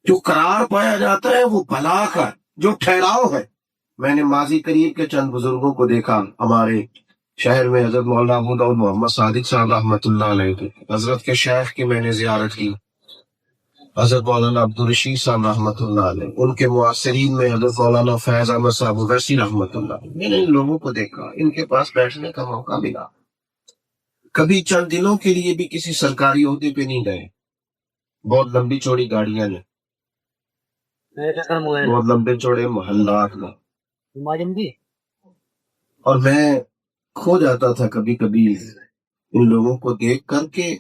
جو قرار پایا جاتا ہے وہ بلا کا ہے، جو ٹھہراؤ ہے۔ میں نے ماضی قریب کے چند بزرگوں کو دیکھا، ہمارے شہر میں حضرت مولانا ابو داؤد محمد صادق صاحب رحمۃ اللہ علیہ تھے، حضرت کے شیخ کی میں نے زیارت کی، حضرت مولانا عبدالرشید صاحب رحمۃ اللہ علیہ، ان کے معاصرین میں حضرت مولانا فیض احمد صاحب اویسی رحمۃ اللہ علیہ۔ میں نے ان لوگوں کو دیکھا، ان کے پاس بیٹھنے کا موقع ملا، کبھی چند دنوں کے لیے بھی کسی سرکاری عہدے پہ نہیں گئے، بہت لمبی چوڑی گاڑیاں لیں، بہت لمبے چوڑے محلات میں، اور میں کھو جاتا تھا کبھی کبھی ان لوگوں کو دیکھ کر کے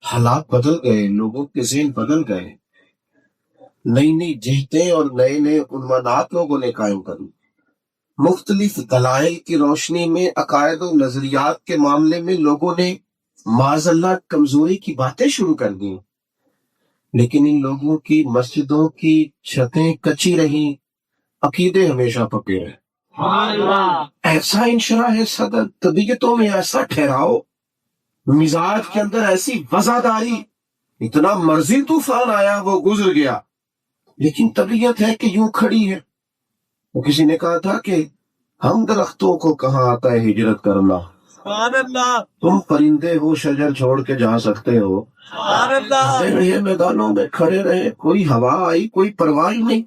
حالات بدل گئے، لوگوں کے ذہن بدل گئے، نئی نئی جہتیں اور نئے نئے عنوانات لوگوں نے قائم کر لی، مختلف دلائل کی روشنی میں عقائد و نظریات کے معاملے میں لوگوں نے معاذ اللہ کمزوری کی باتیں شروع کر دی، لیکن ان لوگوں کی مسجدوں کی چھتیں کچی رہیں، عقیدے ہمیشہ پکے رہے۔ ایسا انشراح ہے صدر، طبیعتوں میں ایسا ٹھہراؤ، مزاج کے اندر ایسی وفاداری، اتنا مرضی طوفان آیا وہ گزر گیا، لیکن طبیعت ہے کہ یوں کھڑی ہے۔ وہ کسی نے کہا تھا کہ ہم درختوں کو کہاں آتا ہے ہجرت کرنا، تم پرندے ہو شجر چھوڑ کے جا سکتے ہو، یہ میدانوں میں کھڑے رہے، کوئی ہوا آئی کوئی پرواہ ہی نہیں،